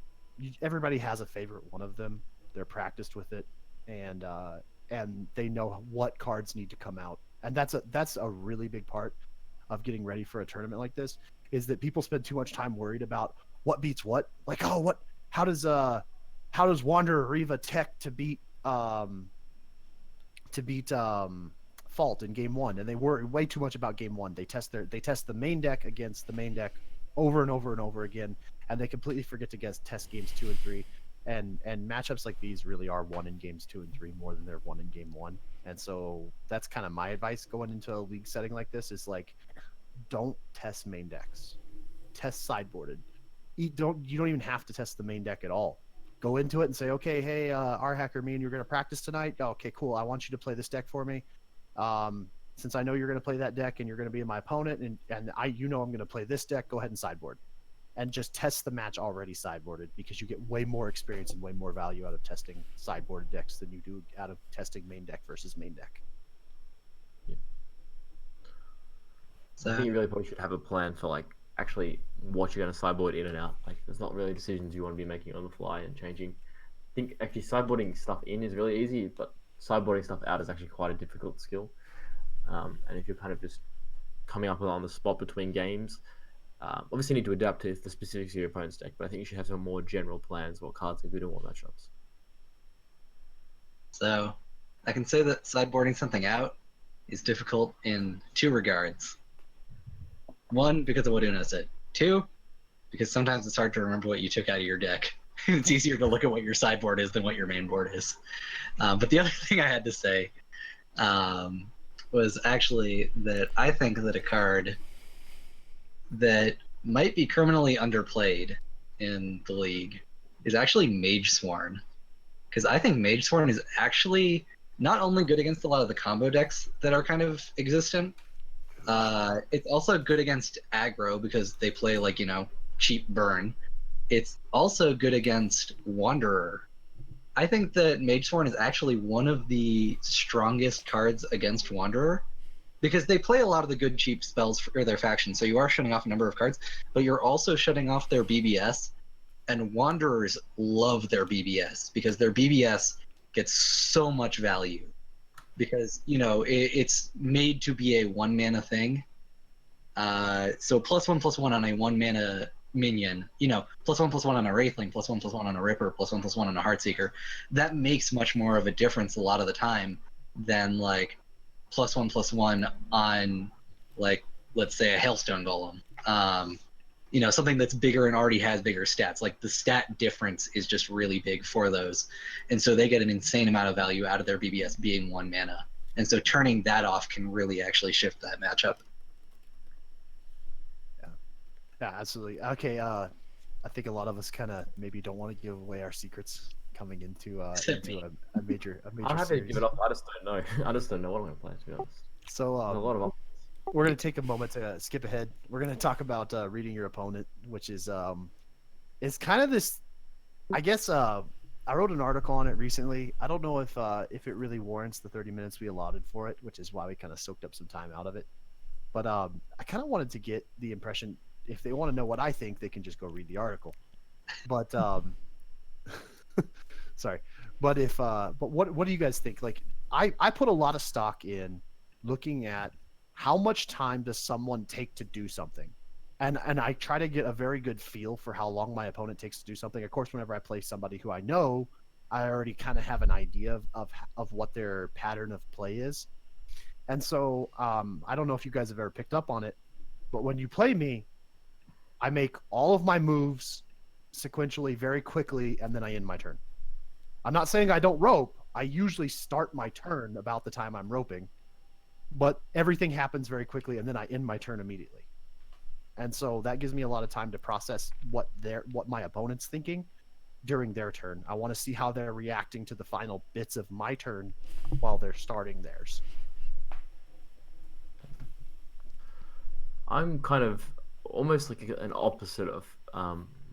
everybody has a favorite one of them, they're practiced with it, and they know what cards need to come out. And that's a really big part of getting ready for a tournament like this, is that people spend too much time worried about what beats what. Like, how does Wanderer Riva tech to beat Fault in game one, and they worry way too much about game one. They test the main deck against the main deck over and over and over again, and they completely forget to test games 2 and 3. And matchups like these really are won in games 2 and 3 more than they're won in game one. And so that's kind of my advice going into a league setting like this, is like, don't test main decks, test sideboarded. You don't even have to test the main deck at all. Go into it and say, okay, hey, RHacker, me and you're going to practice tonight. Oh, okay, cool. I want you to play this deck for me. Since I know you're going to play that deck and you're going to be my opponent, and I'm going to play this deck, go ahead and sideboard. And just test the match already sideboarded, because you get way more experience and way more value out of testing sideboarded decks than you do out of testing main deck versus main deck. Yeah. So I think you really probably should have a plan for like actually what you're going to sideboard in and out. Like, there's not really decisions you want to be making on the fly and changing. I think actually sideboarding stuff in is really easy, but sideboarding stuff out is actually quite a difficult skill. And if you're kind of just coming up on the spot between games, obviously you need to adapt to the specifics of your opponent's deck, but I think you should have some more general plans, what cards are good in what matchups. So I can say that sideboarding something out is difficult in 2 regards. 1, because of what Uno said. 2, because sometimes it's hard to remember what you took out of your deck. It's easier to look at what your sideboard is than what your main board is. But the other thing I had to say was actually that I think that a card that might be criminally underplayed in the league is actually Mage Sworn. Because I think Mage Sworn is actually not only good against a lot of the combo decks that are kind of existent, it's also good against aggro because they play like, cheap burn. It's also good against Wanderer. I think that Mage Sworn is actually one of the strongest cards against Wanderer, because they play a lot of the good cheap spells for their faction, so you are shutting off a number of cards, but you're also shutting off their BBS, and Wanderers love their BBS, because their BBS gets so much value. Because, it's made to be a 1-mana thing. So +1/+1 on a 1-mana minion, +1/+1 on a Wraithling, +1/+1 on a Ripper, +1/+1 on a Heartseeker. That makes much more of a difference a lot of the time than, like, +1/+1 on, like, let's say a Hailstone Golem. Something that's bigger and already has bigger stats. Like, the stat difference is just really big for those. And so they get an insane amount of value out of their BBS being 1 mana. And so turning that off can really actually shift that matchup. Yeah, absolutely. Okay, I think a lot of us kind of maybe don't want to give away our secrets coming into a major I'm happy series. to give it up. I just don't know. I just don't know what I'm going to play, to be honest. So There's a lot of we're going to take a moment to skip ahead. We're going to talk about reading your opponent, which is is kind of this. I guess I wrote an article on it recently. I don't know if it really warrants the 30 minutes we allotted for it, which is why we kind of soaked up some time out of it. But I kind of wanted to get the impression, if they want to know what I think, they can just go read the article. But sorry. But what do you guys think? Like I put a lot of stock in looking at how much time does someone take to do something. And I try to get a very good feel for how long my opponent takes to do something. Of course, whenever I play somebody who I know, I already kind of have an idea of what their pattern of play is. And so I don't know if you guys have ever picked up on it, but when you play me, I make all of my moves sequentially very quickly, and then I end my turn. I'm not saying I don't rope. I usually start my turn about the time I'm roping, but everything happens very quickly, and then I end my turn immediately. And so that gives me a lot of time to process what my opponent's thinking during their turn. I want to see how they're reacting to the final bits of my turn while they're starting theirs. I'm kind of almost like an opposite of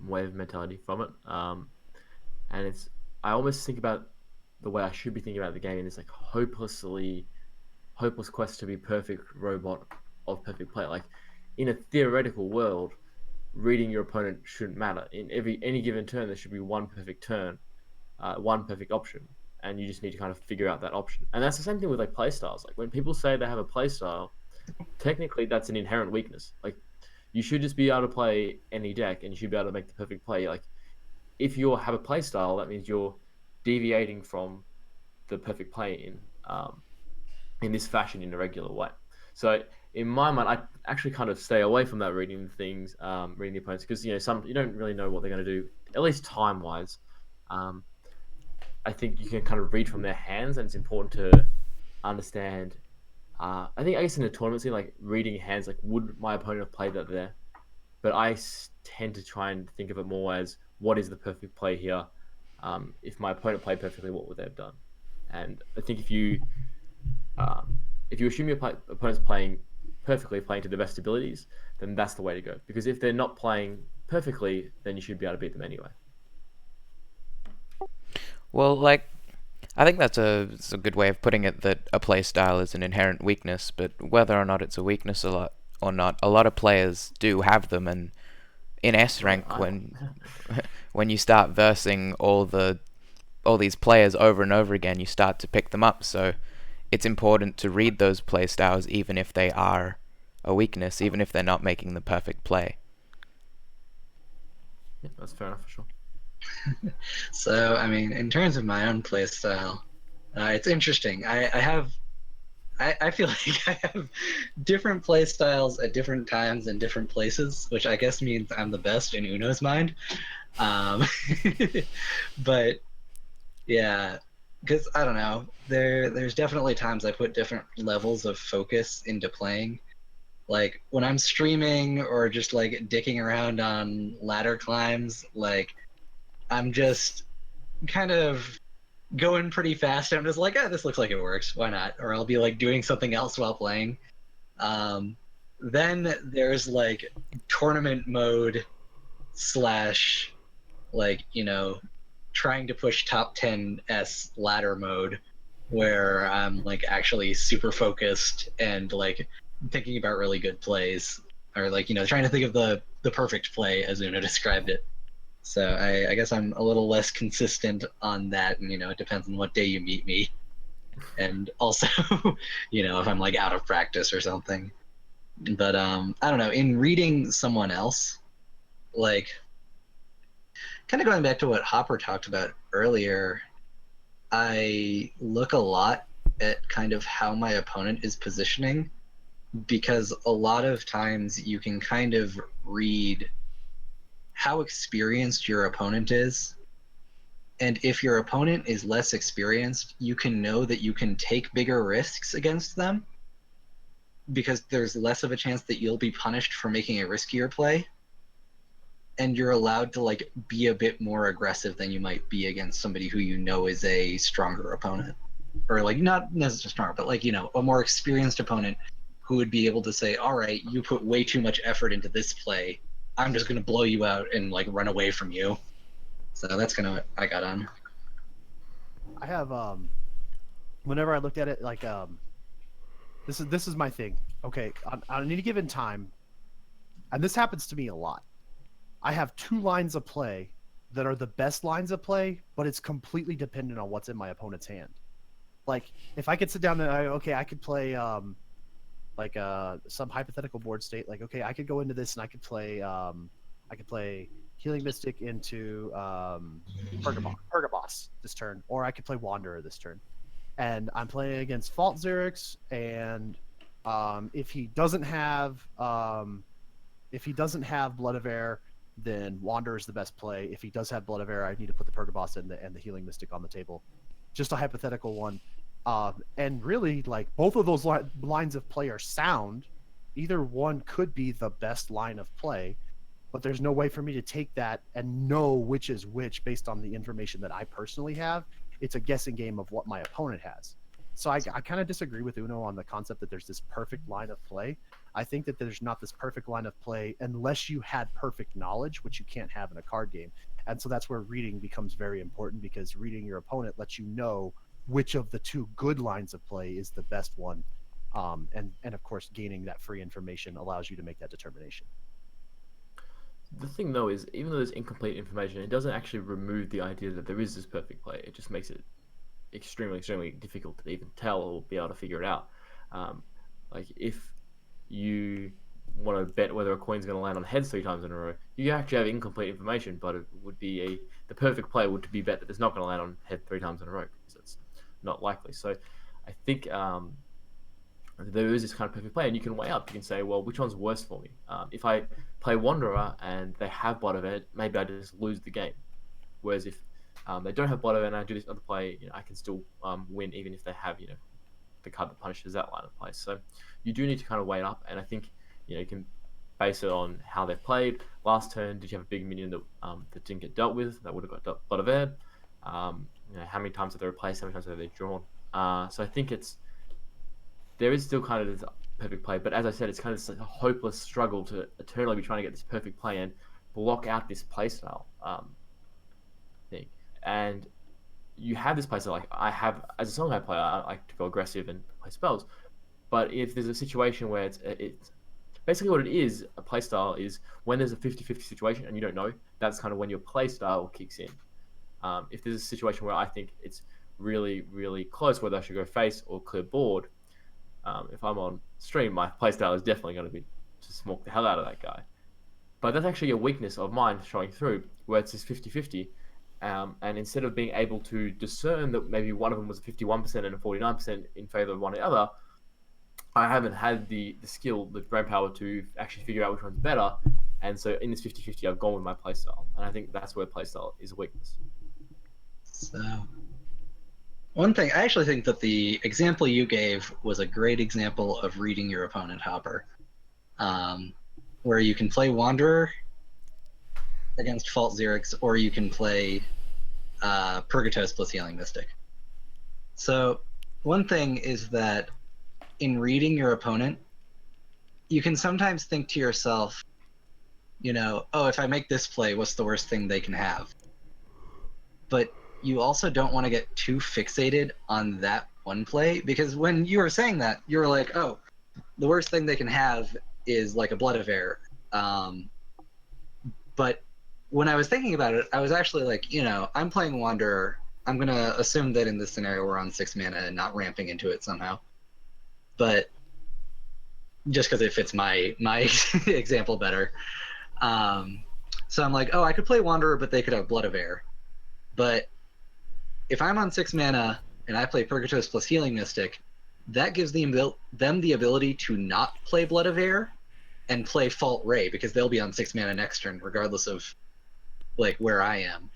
wave mentality from it, and I almost think about the way I should be thinking about the game in this like hopeless quest to be perfect robot of perfect play. Like in a theoretical world, reading your opponent shouldn't matter. In any given turn, there should be one perfect turn, one perfect option, and you just need to kind of figure out that option. And that's the same thing with like play styles. Like when people say they have a play style, technically that's an inherent weakness. Like you should just be able to play any deck, and you should be able to make the perfect play. Like if you have a play style, that means you're deviating from the perfect play in this fashion in a regular way. So in my mind, I actually kind of stay away from that reading things, reading the opponents, because you don't really know what they're going to do, at least time wise. I think you can kind of read from their hands, and it's important to understand. I guess in a tournament scene, like reading hands, like would my opponent have played that there? But I tend to try and think of it more as what is the perfect play here. If my opponent played perfectly, what would they have done? And I think if you assume your opponent's playing perfectly, playing to the best abilities, then that's the way to go. Because if they're not playing perfectly, then you should be able to beat them anyway. Well, like, I think it's a good way of putting it, that a play style is an inherent weakness, but whether or not it's a weakness a lot of players do have them, and in S rank, when you start versing all these players over and over again, you start to pick them up. So it's important to read those play styles, even if they are a weakness, even if they're not making the perfect play. Yeah, that's fair enough for sure. So, I mean, in terms of my own play style, it's interesting. I feel like I have different play styles at different times and different places, which I guess means I'm the best in Uno's mind. But yeah, because I don't know, there's definitely times I put different levels of focus into playing. Like when I'm streaming or just like dicking around on ladder climbs, like I'm just kind of going pretty fast. I'm just like, this looks like it works. Why not? Or I'll be like doing something else while playing. Then there's like tournament mode / like, trying to push top 10s ladder mode, where I'm like actually super focused and like thinking about really good plays, or like, trying to think of the perfect play as Uno described it. So I guess I'm a little less consistent on that, and it depends on what day you meet me, and also if I'm like out of practice or something. But I don't know, in reading someone else, like kind of going back to what Hopper talked about earlier, I look a lot at kind of how my opponent is positioning, because a lot of times you can kind of read how experienced your opponent is. And if your opponent is less experienced, you can know that you can take bigger risks against them, because there's less of a chance that you'll be punished for making a riskier play. And you're allowed to like be a bit more aggressive than you might be against somebody who is a stronger opponent. Or like not necessarily stronger, but like, a more experienced opponent who would be able to say, all right, you put way too much effort into this play. I'm just gonna blow you out and like run away from you. So that's kind of what I got on. I have whenever I looked at it, like this is my thing. Okay, on any given time, and this happens to me a lot. I have two lines of play that are the best lines of play, but it's completely dependent on what's in my opponent's hand. Like if I could sit down and I could play like some hypothetical board state. Like okay, I could go into this and I could play Healing Mystic into Pergaboss this turn, or I could play Wanderer this turn. And I'm playing against Fault Xerix, and if he doesn't have Blood of Air, then Wanderer is the best play. If he does have Blood of Air, I need to put the Pergaboss and the Healing Mystic on the table. Just a hypothetical one. And really, like both of those lines of play are sound. Either one could be the best line of play, but there's no way for me to take that and know which is which based on the information that I personally have. It's a guessing game of what my opponent has. So I kind of disagree with Uno on the concept that there's this perfect line of play. I think that there's not this perfect line of play unless you had perfect knowledge, which you can't have in a card game. And so that's where reading becomes very important, because reading your opponent lets you know which of the two good lines of play is the best one. And of course, gaining that free information allows you to make that determination. The thing though is, even though there's incomplete information, it doesn't actually remove the idea that there is this perfect play. It just makes it extremely, extremely difficult to even tell or be able to figure it out. Like if you want to bet whether a coin's going to land on heads 3 times in a row, you actually have incomplete information, but it would be the perfect play would be bet that it's not going to land on head 3 times in a row, because it's not likely. So I think there is this kind of perfect play, and you can weigh up. You can say, well, which one's worse for me? If I play Wanderer and they have Blood of Air, maybe I just lose the game. Whereas if they don't have Blood of Air and I do this other play, I can still win, even if they have the card that punishes that line of play. So you do need to kind of weigh it up, and I think you can base it on how they've played. Last turn, did you have a big minion that didn't get dealt with, that would have got Blood of Air? How many times have they replaced? How many times have they drawn? So I think there is still kind of this perfect play, but as I said, it's kind of a hopeless struggle to eternally be trying to get this perfect play and block out this playstyle thing. And you have this playstyle, like I have, as a Songhai player, I like to go aggressive and play spells. But if there's a situation where it's basically what it is, a playstyle is when there's a 50-50 situation and you don't know, that's kind of when your playstyle kicks in. If there's a situation where I think it's really, really close, whether I should go face or clear board, if I'm on stream, my playstyle is definitely going to be to smoke the hell out of that guy. But that's actually a weakness of mine showing through, where it's this 50-50. And instead of being able to discern that maybe one of them was a 51% and a 49% in favor of one or the other, I haven't had the skill, the brain power to actually figure out which one's better. And so in this 50-50, I've gone with my playstyle. And I think that's where playstyle is a weakness. So, one thing, I actually think that the example you gave was a great example of reading your opponent, Hopper. Where you can play Wanderer against Fault Xerix, or you can play Purgatos plus Healing Mystic. So, one thing is that in reading your opponent, you can sometimes think to yourself, oh, if I make this play, what's the worst thing they can have? But you also don't want to get too fixated on that one play, because when you were saying that, you were like, oh, the worst thing they can have is like a Blood of Air. But when I was thinking about it, I was actually like, I'm playing Wanderer. I'm going to assume that in this scenario we're on 6 mana and not ramping into it somehow. But just because it fits my example better. So I'm like, oh, I could play Wanderer, but they could have Blood of Air. But if I'm on 6 mana and I play Purgatos plus Healing Mystic, that gives them the ability to not play Blood of Air and play Fault Ray, because they'll be on 6 mana next turn, regardless of like where I am.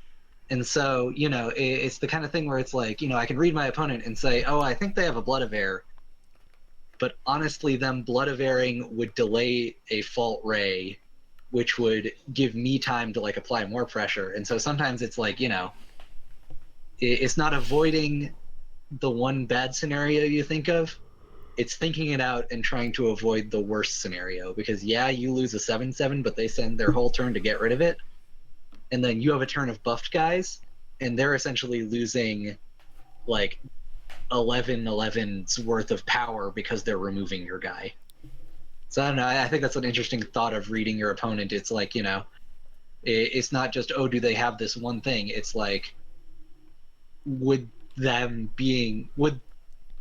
And so, it's the kind of thing where it's like, I can read my opponent and say, oh, I think they have a Blood of Air, but honestly, them Blood of Airing would delay a Fault Ray, which would give me time to like apply more pressure. And so sometimes it's like, it's not avoiding the one bad scenario you think of, it's thinking it out and trying to avoid the worst scenario. Because yeah, you lose a 7/7, but they send their whole turn to get rid of it, and then you have a turn of buffed guys, and they're essentially losing like 11/11's worth of power because they're removing your guy. So I don't know. I think that's an interesting thought of reading your opponent. It's like, it's not just, oh, do they have this one thing? It's like, would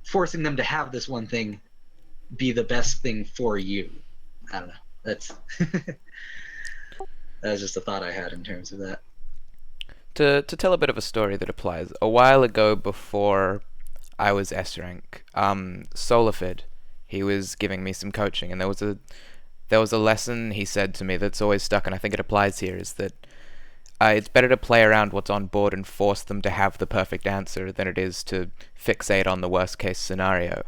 forcing them to have this one thing be the best thing for you? I don't know. That's that was just a thought I had in terms of that. To tell a bit of a story that applies, a while ago before I was S rank, Solifid, he was giving me some coaching, and there was a lesson he said to me that's always stuck, and I think it applies here, is that it's better to play around what's on board and force them to have the perfect answer than it is to fixate on the worst case scenario.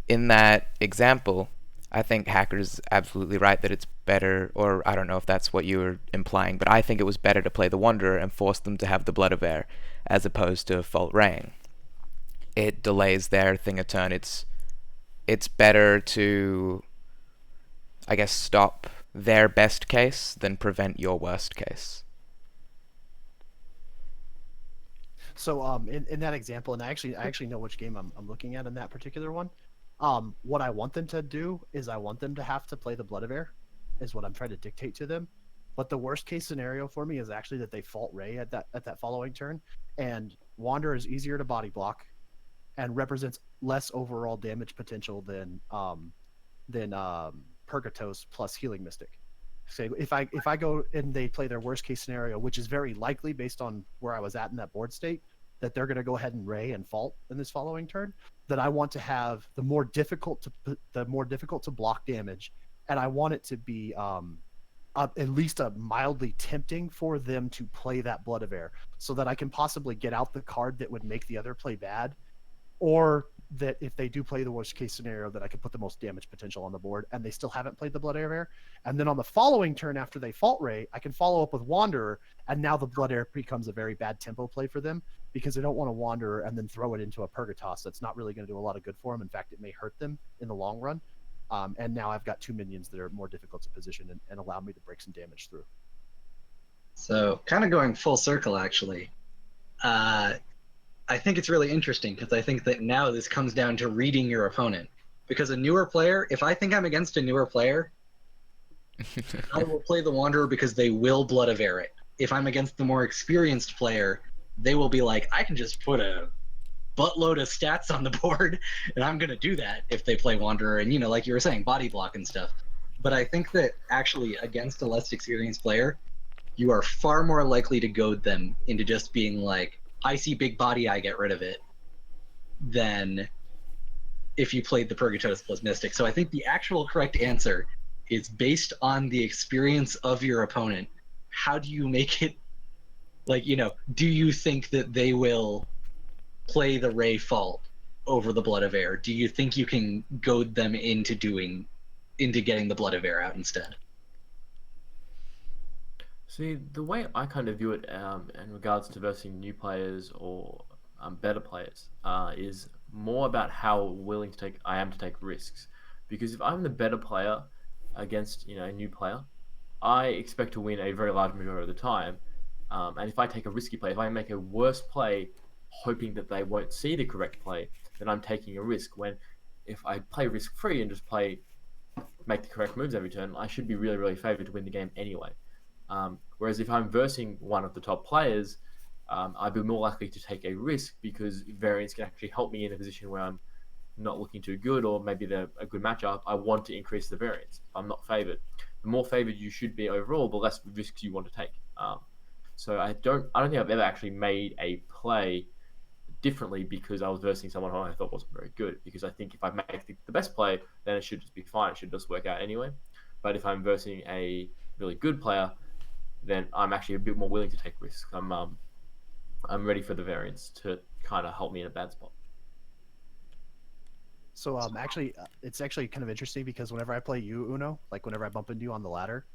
In that example, I think Hacker's absolutely right that it's better, or I don't know if that's what you were implying, but I think it was better to play the Wanderer and force them to have the Blood of Air as opposed to Fault Raying. It delays their thing a turn. It's better to, I guess, stop their best case than prevent your worst case. So in that example, and I actually know which game I'm looking at in that particular one. What I want them to do is I want them to have to play the Blood of Air, is what I'm trying to dictate to them. But the worst case scenario for me is actually that they Fault Ray at that following turn, and Wanderer is easier to body block, and represents less overall damage potential than Purgatos plus Healing Mystic. So if I go and they play their worst case scenario, which is very likely based on where I was at in that board state, that they're going to go ahead and Ray and Fault in this following turn, that I want to have the more difficult to block damage, and I want it to be at least a mildly tempting for them to play that Blood of Air, so that I can possibly get out the card that would make the other play bad, or that if they do play the worst case scenario, that I can put the most damage potential on the board, and they still haven't played the Blood Air. And then on the following turn after they Fault Ray, I can follow up with Wanderer, and now the Blood Air becomes a very bad tempo play for them, because they don't want to Wanderer and then throw it into a Purgatos. That's not really going to do a lot of good for them. In fact, it may hurt them in the long run. And now I've got two minions that are more difficult to position and allow me to break some damage through. So kind of going full circle, actually. I think it's really interesting because I think that now this comes down to reading your opponent. Because a newer player, if I think I'm against a newer player, I will play the Wanderer because they will Blood of Air it. If I'm against the more experienced player, they will be like, I can just put a buttload of stats on the board, and I'm going to do that if they play Wanderer and, like you were saying, body block and stuff. But I think that actually against a less experienced player, you are far more likely to goad them into just being like, I see big body, I get rid of it, than if you played the Purgatos plus Mystic. So I think the actual correct answer is based on the experience of your opponent. How do you make it, do you think that they will play the Ray Fault over the Blood of Air? Do you think you can goad them into getting the Blood of Air out instead? See, the way I kind of view it in regards to versing new players or better players is more about how willing I am to take risks. Because if I'm the better player against a new player, I expect to win a very large majority of the time. And if I take a risky play, if I make a worse play hoping that they won't see the correct play, then I'm taking a risk. When if I play risk-free and just make the correct moves every turn, I should be really, really favored to win the game anyway. Whereas if I'm versing one of the top players, I'd be more likely to take a risk because variance can actually help me in a position where I'm not looking too good, or maybe they're a good matchup. I want to increase the variance. If I'm not favored, the more favored you should be overall, the less risks you want to take. So I don't think I've ever actually made a play differently because I was versing someone who I thought wasn't very good. Because I think if I make the best play, then it should just be fine. It should just work out anyway. But if I'm versing a really good player, then I'm actually a bit more willing to take risks. I'm ready for the variance to kind of help me in a bad spot. So it's actually kind of interesting because whenever I play you, Uno, like whenever I bump into you on the ladder,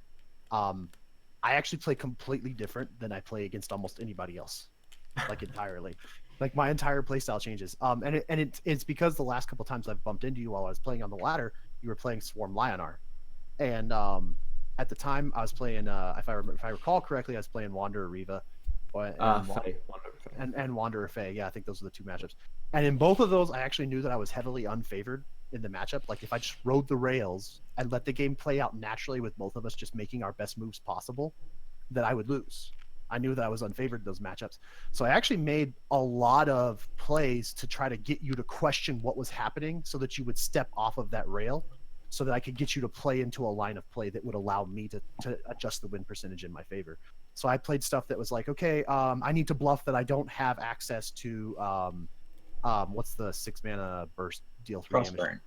I actually play completely different than I play against almost anybody else, like entirely. Like my entire playstyle changes. It's because the last couple times I've bumped into you while I was playing on the ladder, you were playing Swarm Lionar, and at the time I was playing. If I recall correctly, I was playing Wanderer Riva, Faye, Wanderer Faye. and Wanderer Faye. Yeah, I think those are the two matchups. And in both of those, I actually knew that I was heavily unfavored in the matchup. Like if I just rode the rails and let the game play out naturally with both of us just making our best moves possible, that I would lose. I knew that I was unfavored in those matchups. So I actually made a lot of plays to try to get you to question what was happening so that you would step off of that rail so that I could get you to play into a line of play that would allow me to adjust the win percentage in my favor. So I played stuff that was like, okay, I need to bluff that I don't have access to what's the 6 mana burst deal 3 damage. Frostburn.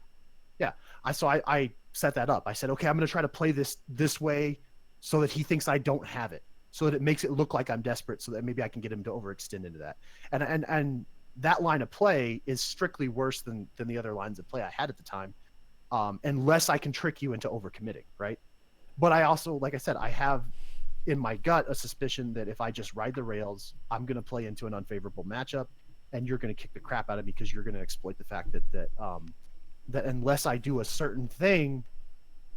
Yeah, I set that up. I said, okay, I'm going to try to play this way so that he thinks I don't have it, so that it makes it look like I'm desperate, so that maybe I can get him to overextend into that. And that line of play is strictly worse than the other lines of play I had at the time, unless I can trick you into overcommitting, right? But I also, like I said, I have in my gut a suspicion that if I just ride the rails, I'm going to play into an unfavorable matchup, and you're going to kick the crap out of me because you're going to exploit the fact that unless I do a certain thing,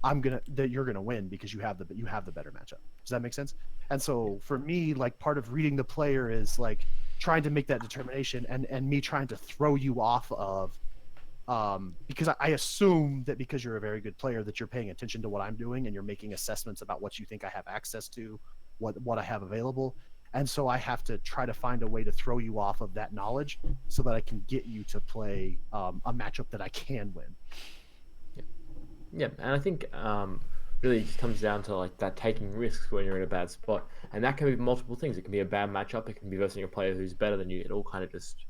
that you're gonna win because you have the better matchup. Does that make sense? And so for me, like part of reading the player is like trying to make that determination and me trying to throw you off of because I assume that because you're a very good player that you're paying attention to what I'm doing and you're making assessments about what you think I have access to, what I have available. And so I have to try to find a way to throw you off of that knowledge so that I can get you to play a matchup that I can win. Yeah, and I think really it comes down to like that taking risks when you're in a bad spot, and that can be multiple things. It can be a bad matchup. It can be versing a player who's better than you. It all kind of just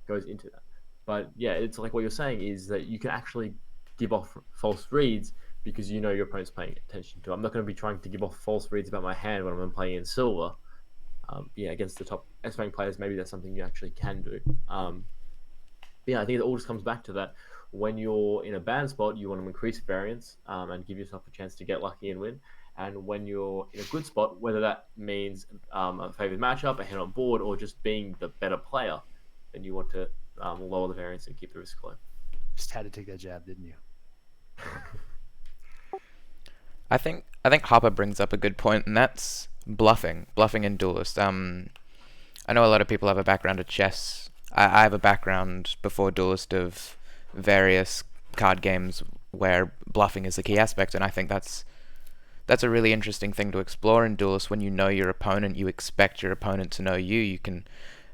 goes into that. But yeah, it's like what you're saying is that you can actually give off false reads because you know your opponent's paying attention to. I'm not going to be trying to give off false reads about my hand when I'm playing in silver. Yeah, against the top S-rank players, maybe that's something you actually can do. Yeah, I think it all just comes back to that. When you're in a bad spot, you want to increase variance and give yourself a chance to get lucky and win. And when you're in a good spot, whether that means a favored matchup, a hand on board, or just being the better player, then you want to lower the variance and keep the risk low. Just had to take that jab, didn't you? I think Hopper brings up a good point, and that's bluffing in Duelyst. I know a lot of people have a background at chess. I have a background before Duelyst of various card games where bluffing is a key aspect, and I think that's a really interesting thing to explore in Duelyst. When you know your opponent, you expect your opponent to know you. You can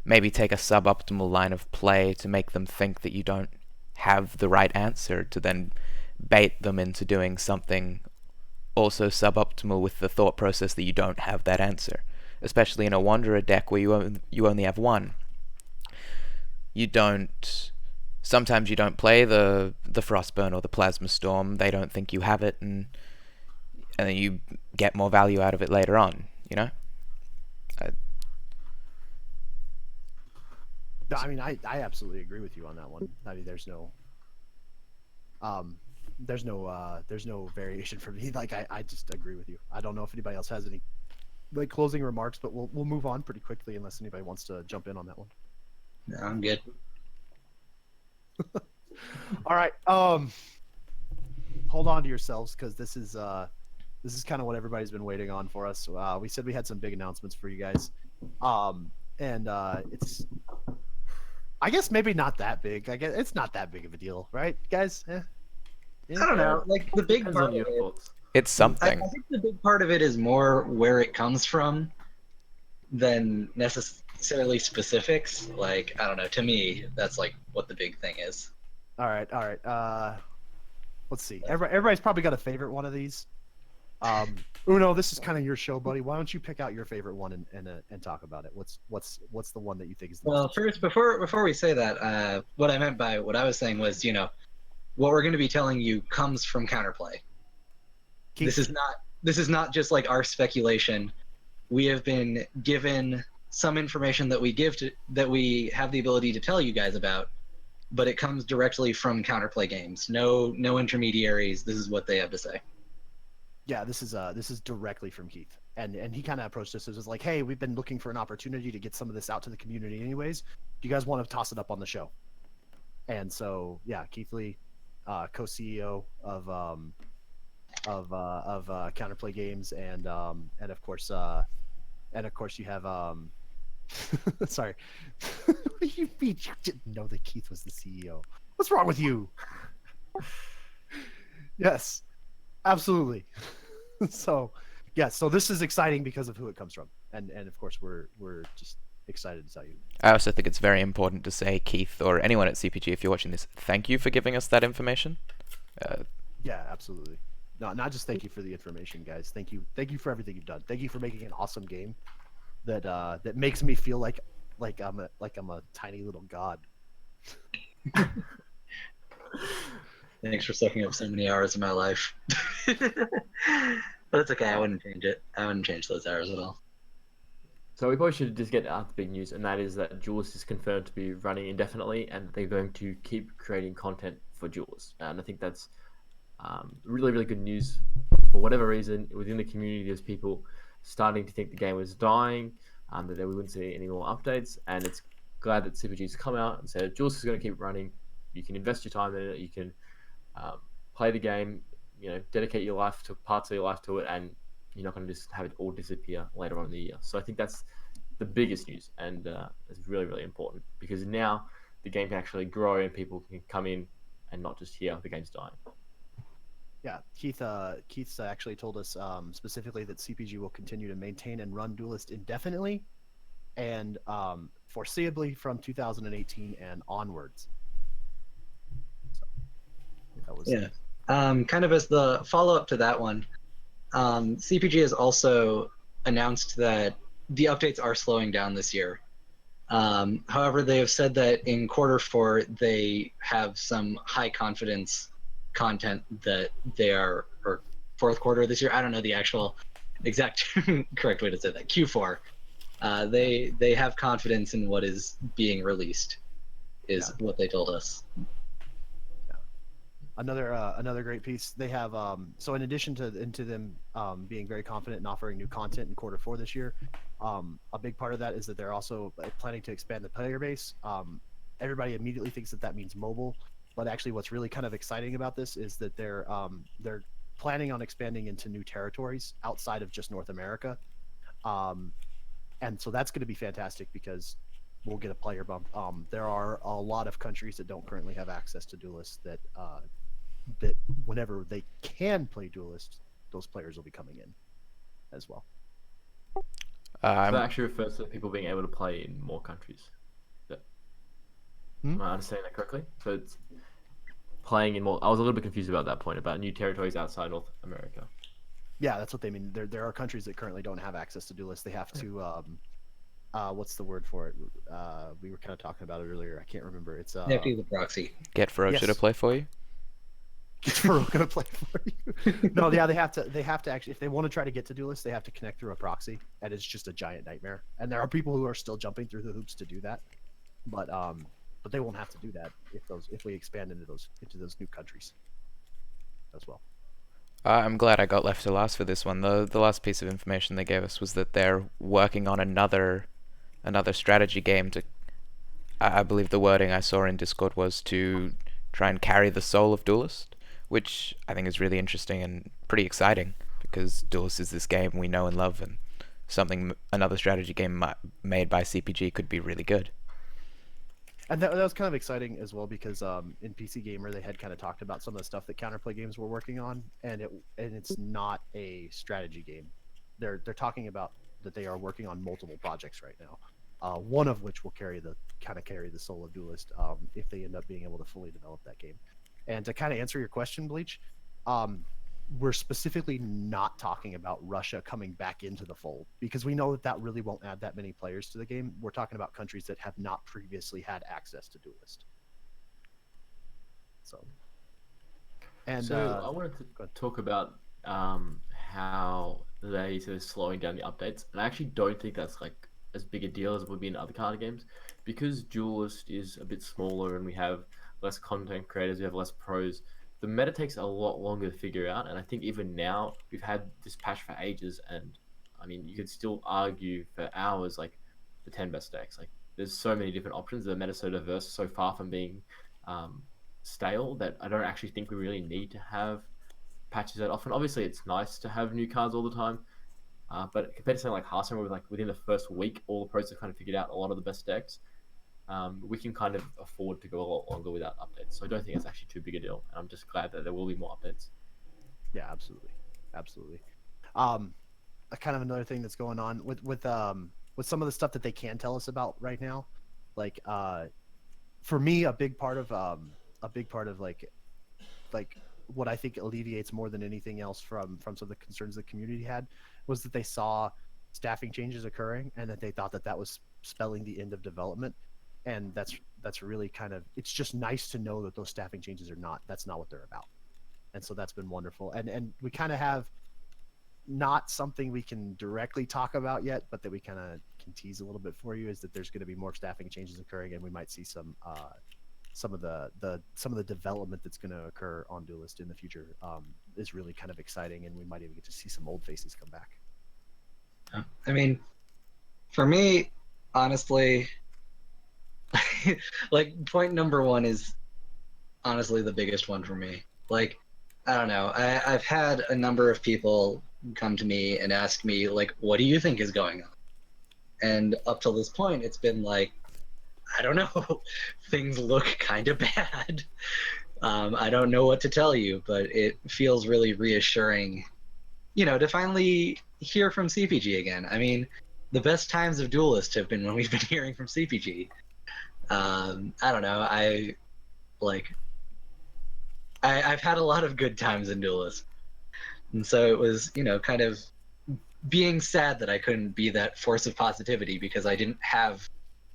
maybe take a suboptimal line of play to make them think that you don't have the right answer, to then bait them into doing something also suboptimal with the thought process that you don't have that answer. Especially in a Wanderer deck where you only have one. Sometimes you don't play the Frostburn or the Plasma Storm. They don't think you have it, and then you get more value out of it later on, you know? I mean, I absolutely agree with you on that one. I mean, there's no variation for me. Like, I just agree with you. I don't know if anybody else has any like closing remarks, but we'll move on pretty quickly unless anybody wants to jump in on that one. No, I'm good. All right. Hold on to yourselves because this is kind of what everybody's been waiting on for us. We said we had some big announcements for you guys, and it's, I guess maybe not that big. I guess it's not that big of a deal, right, guys? Yeah. I don't know. Like the big part of it, it's something. I think the big part of it is more where it comes from than necessarily specifics. Like, I don't know. To me, that's like what the big thing is. All right. Let's see. Everybody's probably got a favorite one of these. Uno, this is kind of your show, buddy. Why don't you pick out your favorite one and talk about it? What's the one that you think is the well? First, before we say that, what I meant by what I was saying was, what we're going to be telling you comes from counterplay. This is not just like our speculation. We have been given some information that we have the ability to tell you guys about, but it comes directly from counterplay games. No intermediaries. This is what they have to say. Yeah, this is directly from Keith, and he kind of approached us as like, hey, we've been looking for an opportunity to get some of this out to the community, anyways. Do you guys want to toss it up on the show? And so yeah, Keith Lee, co-CEO of Counterplay Games, and of course you have sorry, what do you mean you didn't know that Keith was the CEO? What's wrong with you? Yes, absolutely. So yeah, so this is exciting because of who it comes from, and of course we're just excited to tell you. I also think it's very important to say, Keith, or anyone at CPG, if you're watching this, thank you for giving us that information. Yeah, absolutely. No, not just thank you for the information, guys. Thank you for everything you've done. Thank you for making an awesome game that makes me feel like I'm a tiny little god. Thanks for sucking up so many hours of my life. But it's okay. I wouldn't change it. I wouldn't change those hours at all. So we probably should just get out the big news, and that is that Duelyst is confirmed to be running indefinitely, and they're going to keep creating content for Duelyst. And I think that's really, really good news. For whatever reason, within the community, there's people starting to think the game was dying, that we wouldn't see any more updates, and it's glad that CPG's come out and said Duelyst is going to keep running. You can invest your time in it. You can play the game, dedicate your life to parts of your life to it, and you're not going to just have it all disappear later on in the year. So I think that's the biggest news, and it's really, really important, because now the game can actually grow and people can come in and not just hear the game's dying. Yeah, Keith's actually told us specifically that CPG will continue to maintain and run Duelyst indefinitely, and foreseeably from 2018 and onwards. So that was kind of as the follow-up to that one, CPG has also announced that the updates are slowing down this year. However, they have said that in Q4 they have some high confidence content that they are, or Q4 this year, I don't know the actual exact correct way to say that, Q4. They have confidence in what is being released, is what they told us. Another great piece. They have so in addition to them being very confident in offering new content in Q4 this year, a big part of that is that they're also planning to expand the player base. Everybody immediately thinks that means mobile, but actually what's really kind of exciting about this is that they're planning on expanding into new territories outside of just North America, and so that's going to be fantastic because we'll get a player bump. There are a lot of countries that don't currently have access to Duelyst that whenever they can play Duelyst, those players will be coming in as well. So that actually refers to people being able to play in more countries. Am I understanding that correctly? So it's playing in more. I was a little bit confused about that point about new territories outside North America. Yeah, that's what they mean. There are countries that currently don't have access to Duelyst. They have to what's the word for it? We were kind of talking about it earlier. I can't remember. It's They have to use a proxy. Get Ferocia to play for you. Get Ferocia to play for you. No, yeah, they have to actually, if they want to try to get to Duelyst, they have to connect through a proxy, and it's just a giant nightmare. And there are people who are still jumping through the hoops to do that, but they won't have to do that if we expand into those new countries as well. I'm glad I got left to last for this one. The last piece of information they gave us was that they're working on another strategy game to, I believe the wording I saw in Discord was to try and carry the soul of Duelyst, which I think is really interesting and pretty exciting, because Duelyst is this game we know and love, and another strategy game made by CPG could be really good. And that was kind of exciting as well, because in PC Gamer they had kind of talked about some of the stuff that Counterplay Games were working on, and it's not a strategy game. They're talking about that they are working on multiple projects right now, one of which will carry the soul of Duelyst if they end up being able to fully develop that game. And to kind of answer your question, Bleach, we're specifically not talking about Russia coming back into the fold, because we know that really won't add that many players to the game. We're talking about countries that have not previously had access to Duelyst. So I wanted to talk about how they are slowing down the updates, and I actually don't think that's like as big a deal as it would be in other card games, because Duelyst is a bit smaller and we have less content creators, we have less pros. the meta takes a lot longer to figure out, and I think even now we've had this patch for ages, and I mean you could still argue for hours like the 10 best decks. Like there's so many different options. The meta's so diverse, so far from being um, stale that I don't actually think we really need to have patches that often. Obviously, it's nice to have new cards all the time, but compared to something like Hearthstone, where like within the first week, all the pros have kind of figured out a lot of the best decks. We can kind of afford to go a lot longer without updates. So I don't think it's actually too big a deal. And I'm just glad that there will be more updates. Yeah, absolutely, absolutely. Kind of another thing that's going on with some of the stuff that they can tell us about right now, like for me, a big part of like what I think alleviates more than anything else from some of the concerns the community had was that they saw staffing changes occurring and that they thought that that was spelling the end of development. And that's really kind of, it's just nice to know that those staffing changes that's not what they're about. And so that's been wonderful. And we kind of have not something we can directly talk about yet, but that we kind of can tease a little bit for you, is that there's going to be more staffing changes occurring, and we might see some of the development that's going to occur on Duelyst in the future is really kind of exciting, and we might even get to see some old faces come back. I mean, for me, honestly, like point number one is honestly the biggest one for me. Like, I don't know. I've had a number of people come to me and ask me, like, what do you think is going on? And up till this point, it's been like, I don't know. Things look kind of bad. I don't know what to tell you, but it feels really reassuring, to finally hear from CPG again. I mean, the best times of Duelyst have been when we've been hearing from CPG. I don't know. I've had a lot of good times in Duelyst. And so it was, kind of being sad that I couldn't be that force of positivity because I didn't have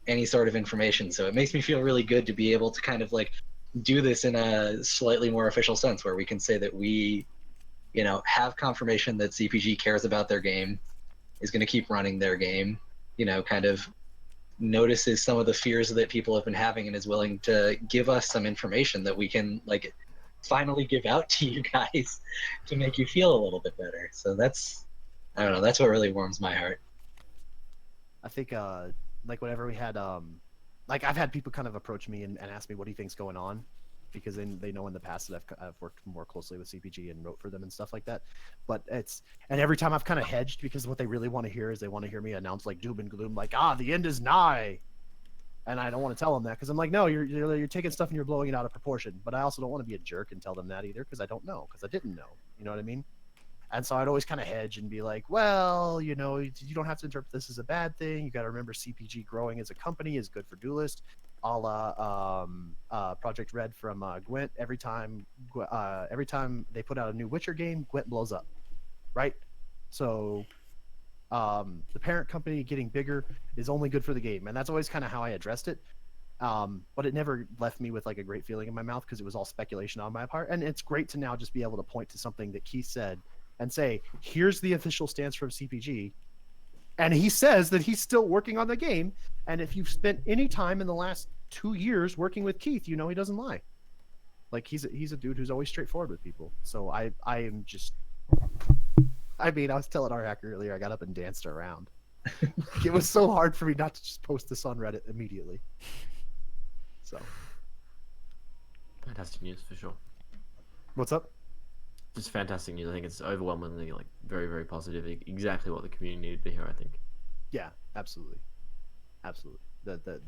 any sort of information. So it makes me feel really good to be able to kind of like do this in a slightly more official sense where we can say that we, have confirmation that CPG cares about their game, is going to keep running their game, kind of notices some of the fears that people have been having and is willing to give us some information that we can like finally give out to you guys to make you feel a little bit better. So that's, I don't know, that's what really warms my heart. I think like whenever we had like I've had people kind of approach me and ask me what do you think's going on, because they know in the past that I've worked more closely with CPG and wrote for them and stuff like that. But and every time I've kind of hedged, because what they really want to hear is they want to hear me announce like doom and gloom, like the end is nigh. And I don't want to tell them that because I'm like, no, you're taking stuff and you're blowing it out of proportion. But I also don't want to be a jerk and tell them that either, because I don't know, because I didn't know. You know what I mean? And so I'd always kind of hedge and be like, well, you don't have to interpret this as a bad thing. You got to remember CPG growing as a company is good for Duelyst. A la Project Red from Gwent. Every time they put out a new Witcher game, Gwent blows up, right? So the parent company getting bigger is only good for the game, and that's always kind of how I addressed it. But it never left me with like a great feeling in my mouth because it was all speculation on my part. And it's great to now just be able to point to something that Keith said and say, here's the official stance from CPG. And he says that he's still working on the game. And if you've spent any time in the last 2 years working with Keith, he doesn't lie. Like he's a dude who's always straightforward with people. So I am just, I was telling RHacker earlier, I got up and danced around. It was so hard for me not to just post this on Reddit immediately. So Fantastic news for sure. what's up? Just fantastic news. I think it's overwhelmingly like very, very positive. Exactly what the community needed to hear, I think. Yeah, absolutely. That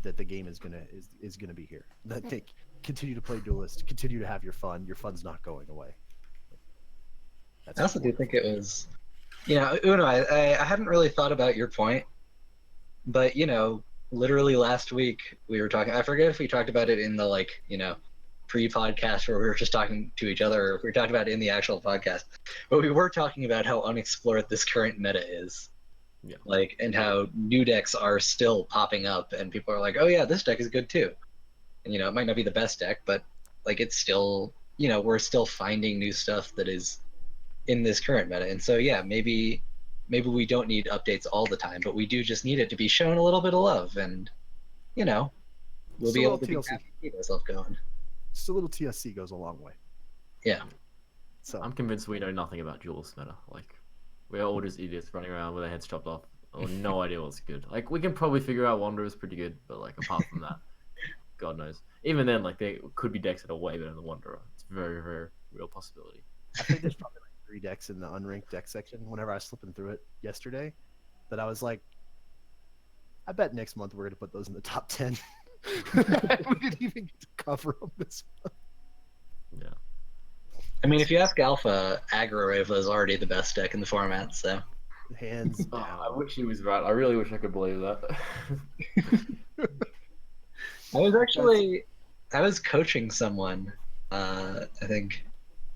the game is gonna be here. That they continue to play Duelyst, continue to have your fun. Your fun's not going away. I also do think it was, Uno, I hadn't really thought about your point, but literally last week we were talking. I forget if we talked about it in the pre-podcast where we were just talking to each other, or if we were talking about it in the actual podcast. But we were talking about how unexplored this current meta is. Yeah. And how new decks are still popping up, and people are like, "Oh yeah, this deck is good too." And it might not be the best deck, but it's still, we're still finding new stuff that is in this current meta. And so yeah, maybe we don't need updates all the time, but we do just need it to be shown a little bit of love, and we'll be able to keep ourselves going. Just a little TSC goes a long way. Yeah. So I'm convinced we know nothing about Duelyst meta. Like, we're all just idiots running around with our heads chopped off, or no idea what's good. Like, we can probably figure out Wanderer is pretty good, but like apart from that, God knows. Even then, like there could be decks that are way better than Wanderer. It's a very, very real possibility. I think there's probably like 3 decks in the unranked deck section. Whenever I was flipping through it yesterday, that I was like, I bet next month we're gonna put those in the top 10. We didn't even get to cover them this month. Yeah. I mean, if you ask Alpha, Aggro Reva is already the best deck in the format, so. Hands Oh, down. I wish he was right. I really wish I could believe that. I was coaching someone, I think,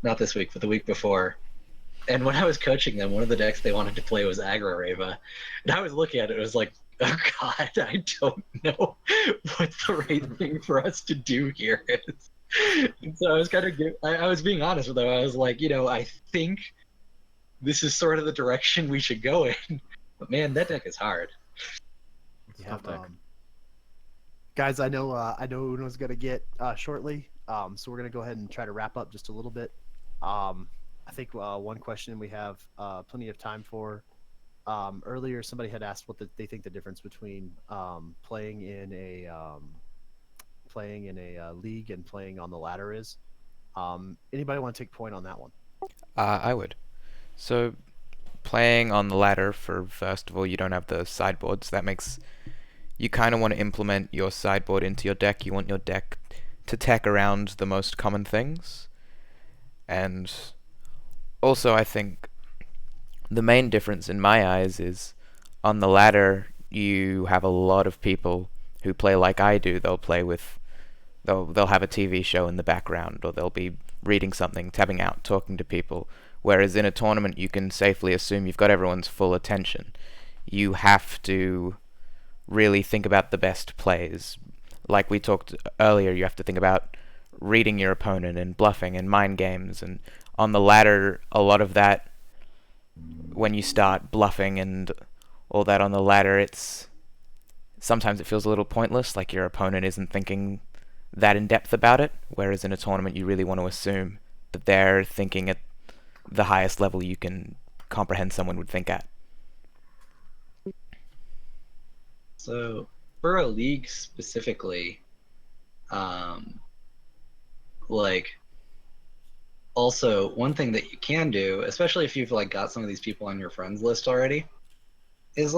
not this week, but the week before. And when I was coaching them, one of the decks they wanted to play was Aggro Reva. And I was looking at it, it was like, oh god, I don't know what the right thing for us to do here is. And so I was kind of, I was being honest with them. I was like, I think this is sort of the direction we should go in. But man, that deck is hard. It's a Yeah, tough deck. guys, I know Uno's gonna get shortly. So we're gonna go ahead and try to wrap up just a little bit. I think one question we have plenty of time for. Earlier, somebody had asked what they think the difference between playing in a league and playing on the ladder is. Anybody want to take point on that one? I would. So, playing on the ladder, first of all, you don't have the sideboards. That makes you kind of want to implement your sideboard into your deck. You want your deck to tech around the most common things. And also, I think the main difference in my eyes is on the ladder, you have a lot of people who play like I do. They'll have a TV show in the background, or they'll be reading something, tabbing out, talking to people. Whereas in a tournament, you can safely assume you've got everyone's full attention. You have to really think about the best plays. Like we talked earlier, you have to think about reading your opponent and bluffing and mind games. And on the ladder, a lot of that, when you start bluffing and all that on the ladder, sometimes it feels a little pointless, like your opponent isn't thinking that in depth about it. Whereas in a tournament, you really want to assume that they're thinking at the highest level you can comprehend someone would think at. So, for a league specifically, also one thing that you can do, especially if you've got some of these people on your friends list already, is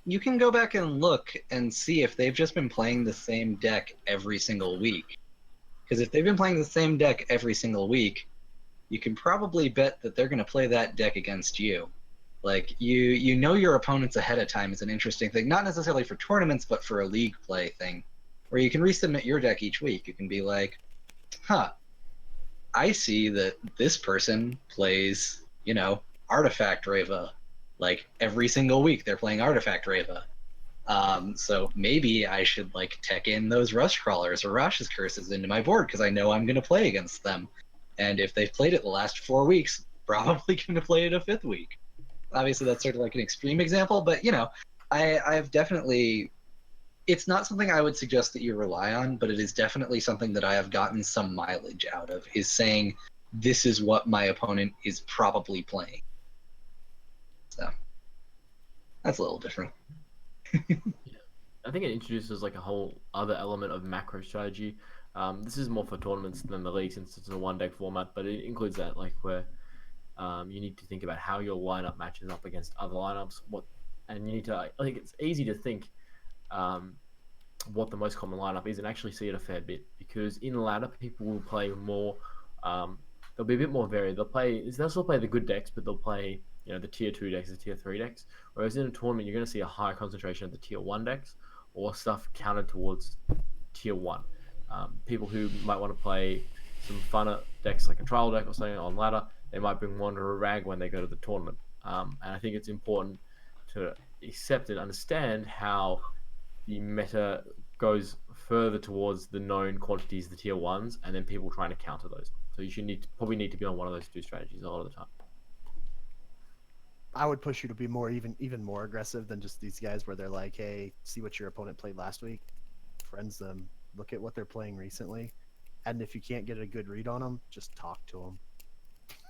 you can go back and look and see if they've just been playing the same deck every single week. Because if they've been playing the same deck every single week, you can probably bet that they're going to play that deck against you. You know your opponents ahead of time is an interesting thing, not necessarily for tournaments, but for a league play thing, where you can resubmit your deck each week. You can be like, I see that this person plays, Artifact Reva. Every single week they're playing Artifact Reva. So maybe I should tech in those Rush Crawlers or Rash's Curses into my board because I know I'm going to play against them. And if they've played it the last 4 weeks, probably going to play it a 5th week. Obviously, that's sort of an extreme example, but I've definitely. It's not something I would suggest that you rely on, but it is definitely something that I have gotten some mileage out of. Is saying this is what my opponent is probably playing. So that's a little different. I think it introduces a whole other element of macro strategy. This is more for tournaments than the league since it's a one deck format, but it includes that where you need to think about how your lineup matches up against other lineups. And you need to. I think it's easy to think what the most common lineup is and actually see it a fair bit because in ladder people will play more. They'll be a bit more varied. They'll still play the good decks, but they'll play the tier 2 decks, the tier 3 decks. Whereas in a tournament, you're going to see a higher concentration of the tier 1 decks or stuff counted towards tier 1. People who might want to play some funner decks like a trial deck or something on ladder, they might bring Wanderer Rag when they go to the tournament. And I think it's important to accept and understand how the meta goes further towards the known quantities, the tier 1s, and then people trying to counter those. So you probably need to be on one of those 2 strategies a lot of the time. I would push you to be even more aggressive than just these guys where they're like, hey, see what your opponent played last week, friends them, look at what they're playing recently, and if you can't get a good read on them, just talk to them.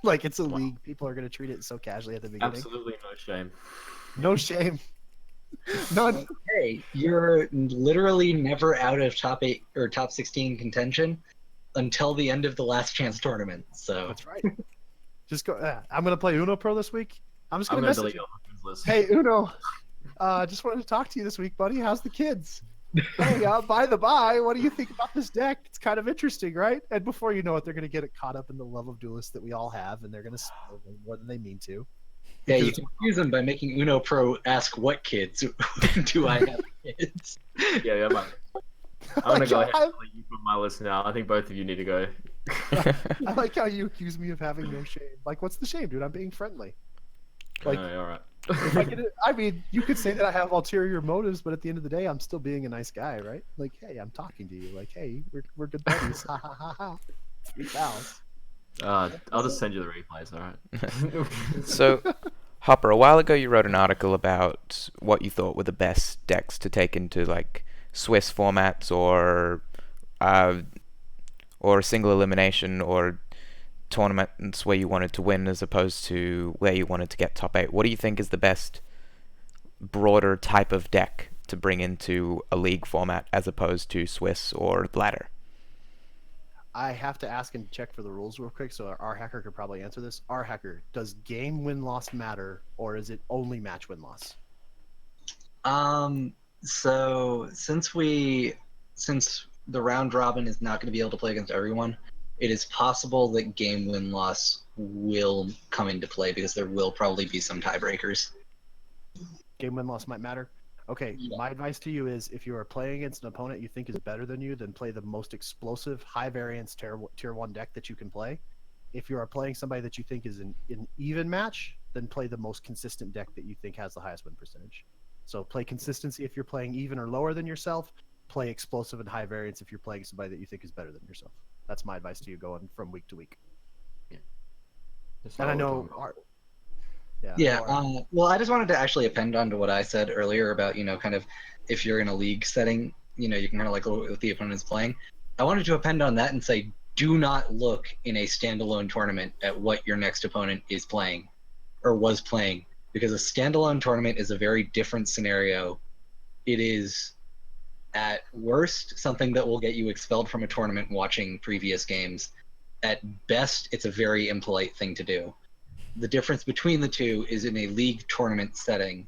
Like, it's a league. People are going to treat it so casually at the beginning. Absolutely no shame. No shame. None. Hey, you're literally never out of top 8 or top 16 contention until the end of the last chance tournament. So That's right. Just go. I'm going to play Unopro this week. I'm just I'm going to gonna message delete you. your friends list. Hey, Uno. Just wanted to talk to you this week, buddy. How's the kids? Hey, by the by, what do you think about this deck? It's kind of interesting, right? And before you know it, they're going to get caught up in the love of Duelyst that we all have, and they're going to spoil them more than they mean to. yeah, you confuse them by making Unopro ask what kids do I have kids? Yeah, man. I'm gonna go ahead and delete you from my list now. I think both of you need to go. I like how you accuse me of having no shame. Like, what's the shame, dude? I'm being friendly. Like, all right. I mean, you could say that I have ulterior motives, but at the end of the day, I'm still being a nice guy, right? Like, hey, I'm talking to you. Like, hey, we're good buddies. Ha ha ha ha. Sweet pals. I'll just send you the replays. All right. So, Hopper, a while ago you wrote an article about what you thought were the best decks to take into like Swiss formats or single elimination or tournaments where you wanted to win as opposed to where you wanted to get top 8. What do you think is the best broader type of deck to bring into a league format as opposed to Swiss or ladder? I have to ask and check for the rules real quick, so our hacker could probably answer this. Our hacker, does game win-loss matter, or is it only match win-loss? So since the round robin is not going to be able to play against everyone, it is possible that game win-loss will come into play because there will probably be some tiebreakers. Game win-loss might matter. Okay, Yeah. My advice to you is if you are playing against an opponent you think is better than you, then play the most explosive, high-variance tier 1 deck that you can play. If you are playing somebody that you think is an even match, then play the most consistent deck that you think has the highest win percentage. So play consistency if you're playing even or lower than yourself. Play explosive and high variance if you're playing somebody that you think is better than yourself. That's my advice to you going from week to week. And I know well, I just wanted to actually append on to what I said earlier about, kind of if you're in a league setting, you can kind of like look at what the opponent's playing. I wanted to append on that and say, do not look in a standalone tournament at what your next opponent is playing or was playing, because a standalone tournament is a very different scenario. It is, at worst, something that will get you expelled from a tournament watching previous games. At best, it's a very impolite thing to do. The difference between the two is in a league tournament setting,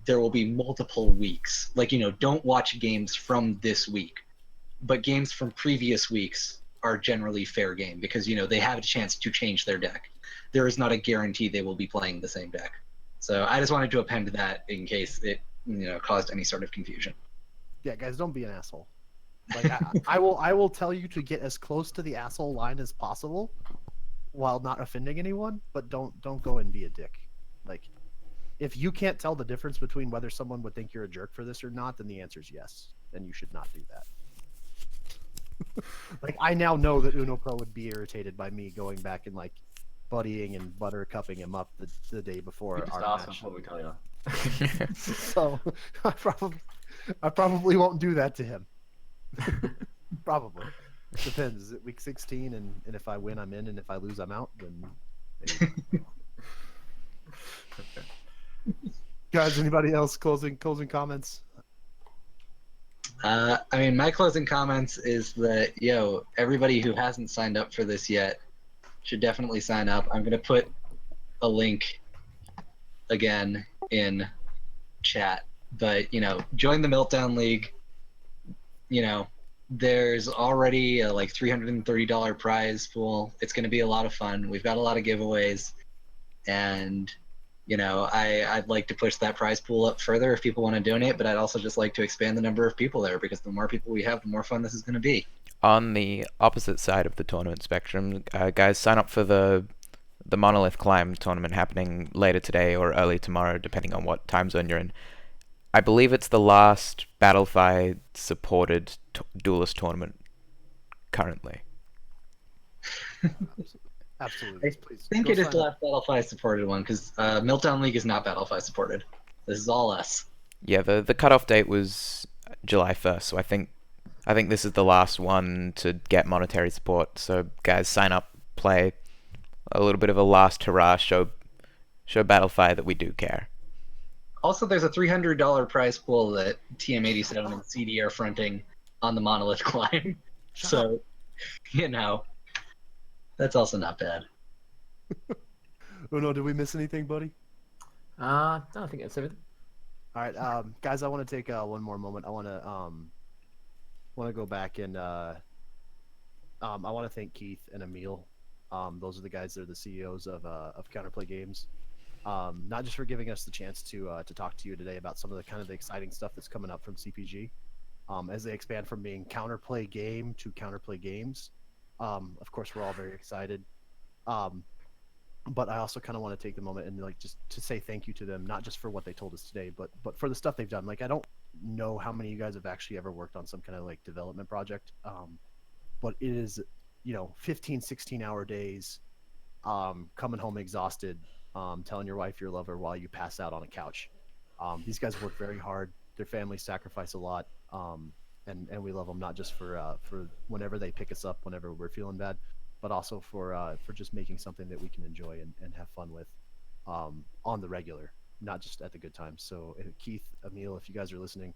there will be multiple weeks. Like, don't watch games from this week, but games from previous weeks are generally fair game because, they have a chance to change their deck. There is not a guarantee they will be playing the same deck. So I just wanted to append to that in case it, caused any sort of confusion. Yeah, guys, don't be an asshole. Like, I will tell you to get as close to the asshole line as possible while not offending anyone, but don't go and be a dick. Like, if you can't tell the difference between whether someone would think you're a jerk for this or not, then the answer is yes, and you should not do that. Like, I now know that Unopro would be irritated by me going back and like buddying and buttercupping him up the day before Just our ask match. him what we tell you. So I probably won't do that to him. Probably. Depends. Is it week 16 and if I win I'm in and if I lose I'm out, then maybe. Guys, anybody else closing comments? My closing comments is that, everybody who hasn't signed up for this yet should definitely sign up. I'm going to put a link again in chat, but, join the Meltdown League. There's already a like $330 prize pool. It's going to be a lot of fun. We've got a lot of giveaways, and I'd like to push that prize pool up further if people want to donate, but I'd also just like to expand the number of people there because the more people we have, the more fun this is going to be. On the opposite side of the tournament spectrum, guys, sign up for the Monolith Climb tournament happening later today or early tomorrow, depending on what time zone you're in. I believe it's the last Battlefy supported Duelyst tournament currently. Absolutely. I Please. think go it is sign the up. last Battlefy supported one because Meltdown League is not Battlefy supported. This is all us. Yeah, the cutoff date was July 1st, so I think I think this is the last one to get monetary support. So guys, sign up, play. A little bit of a last hurrah, show Battlefire that we do care. Also, there's a $300 prize pool that TM87 and CD are fronting on the Monolith climb. So, that's also not bad. Oh no, did we miss anything, buddy? No, I think that's everything. All right, guys, I want to take one more moment. I want to go back and I want to thank Keith and Emil. Those are the guys that are the CEOs of Counterplay Games. Not just for giving us the chance to talk to you today about some of the exciting stuff that's coming up from CPG, as they expand from being Counterplay Game to Counterplay Games. Of course, we're all very excited. But I also kind of want to take the moment and just to say thank you to them, not just for what they told us today, but for the stuff they've done. Like, I don't know how many of you guys have actually ever worked on some kind of development project, but it is 15, 16-hour days, coming home exhausted, telling your wife you love her while you pass out on a couch. These guys work very hard. Their families sacrifice a lot, and we love them, not just for whenever they pick us up whenever we're feeling bad, but also for just making something that we can enjoy and have fun with, on the regular, not just at the good times. So Keith, Emil, if you guys are listening,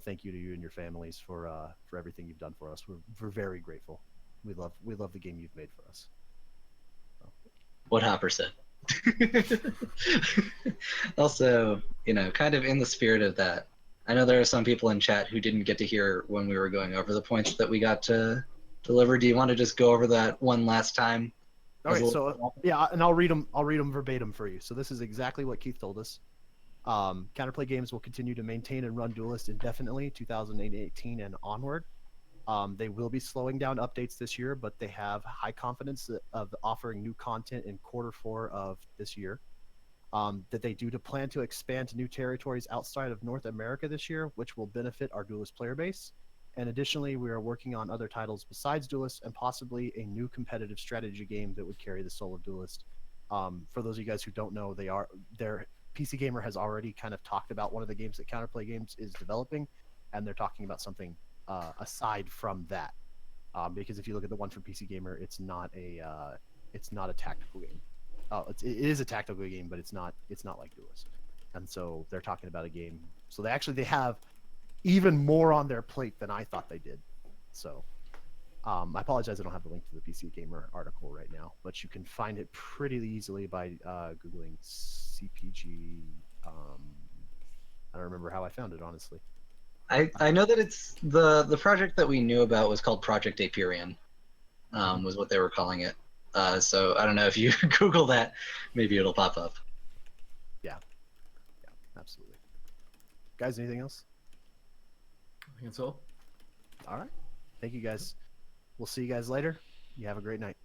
thank you to you and your families for everything you've done for us. We're very grateful. We love the game you've made for us. So. What Hopper said. Also, kind of in the spirit of that, I know there are some people in chat who didn't get to hear when we were going over the points that we got to deliver. Do you want to just go over that one last time? All right, so yeah, and I'll read them verbatim for you. So this is exactly what Keith told us. Counterplay Games will continue to maintain and run Duelyst indefinitely, 2018 and onward. They will be slowing down updates this year, but they have high confidence of offering new content in Q4 of this year. That they do plan to expand to new territories outside of North America this year, which will benefit our Duelyst player base. And additionally, we are working on other titles besides Duelyst and possibly a new competitive strategy game that would carry the soul of Duelyst. For those of you guys who don't know, their PC Gamer has already kind of talked about one of the games that Counterplay Games is developing, and they're talking about something aside from that. Because if you look at the one from PC Gamer, it's not a tactical game. It is a tactical game, but it's not like Duelyst. And so they're talking about a game. So they have even more on their plate than I thought they did. So I apologize, I don't have the link to the PC Gamer article right now, but you can find it pretty easily by Googling CPG. I don't remember how I found it, honestly. I know that it's the project that we knew about was called Project Aperion, was what they were calling it. So I don't know if you Google that, maybe it'll pop up. Yeah, absolutely. Guys, anything else? I think that's all. All right. Thank you, guys. We'll see you guys later. You have a great night.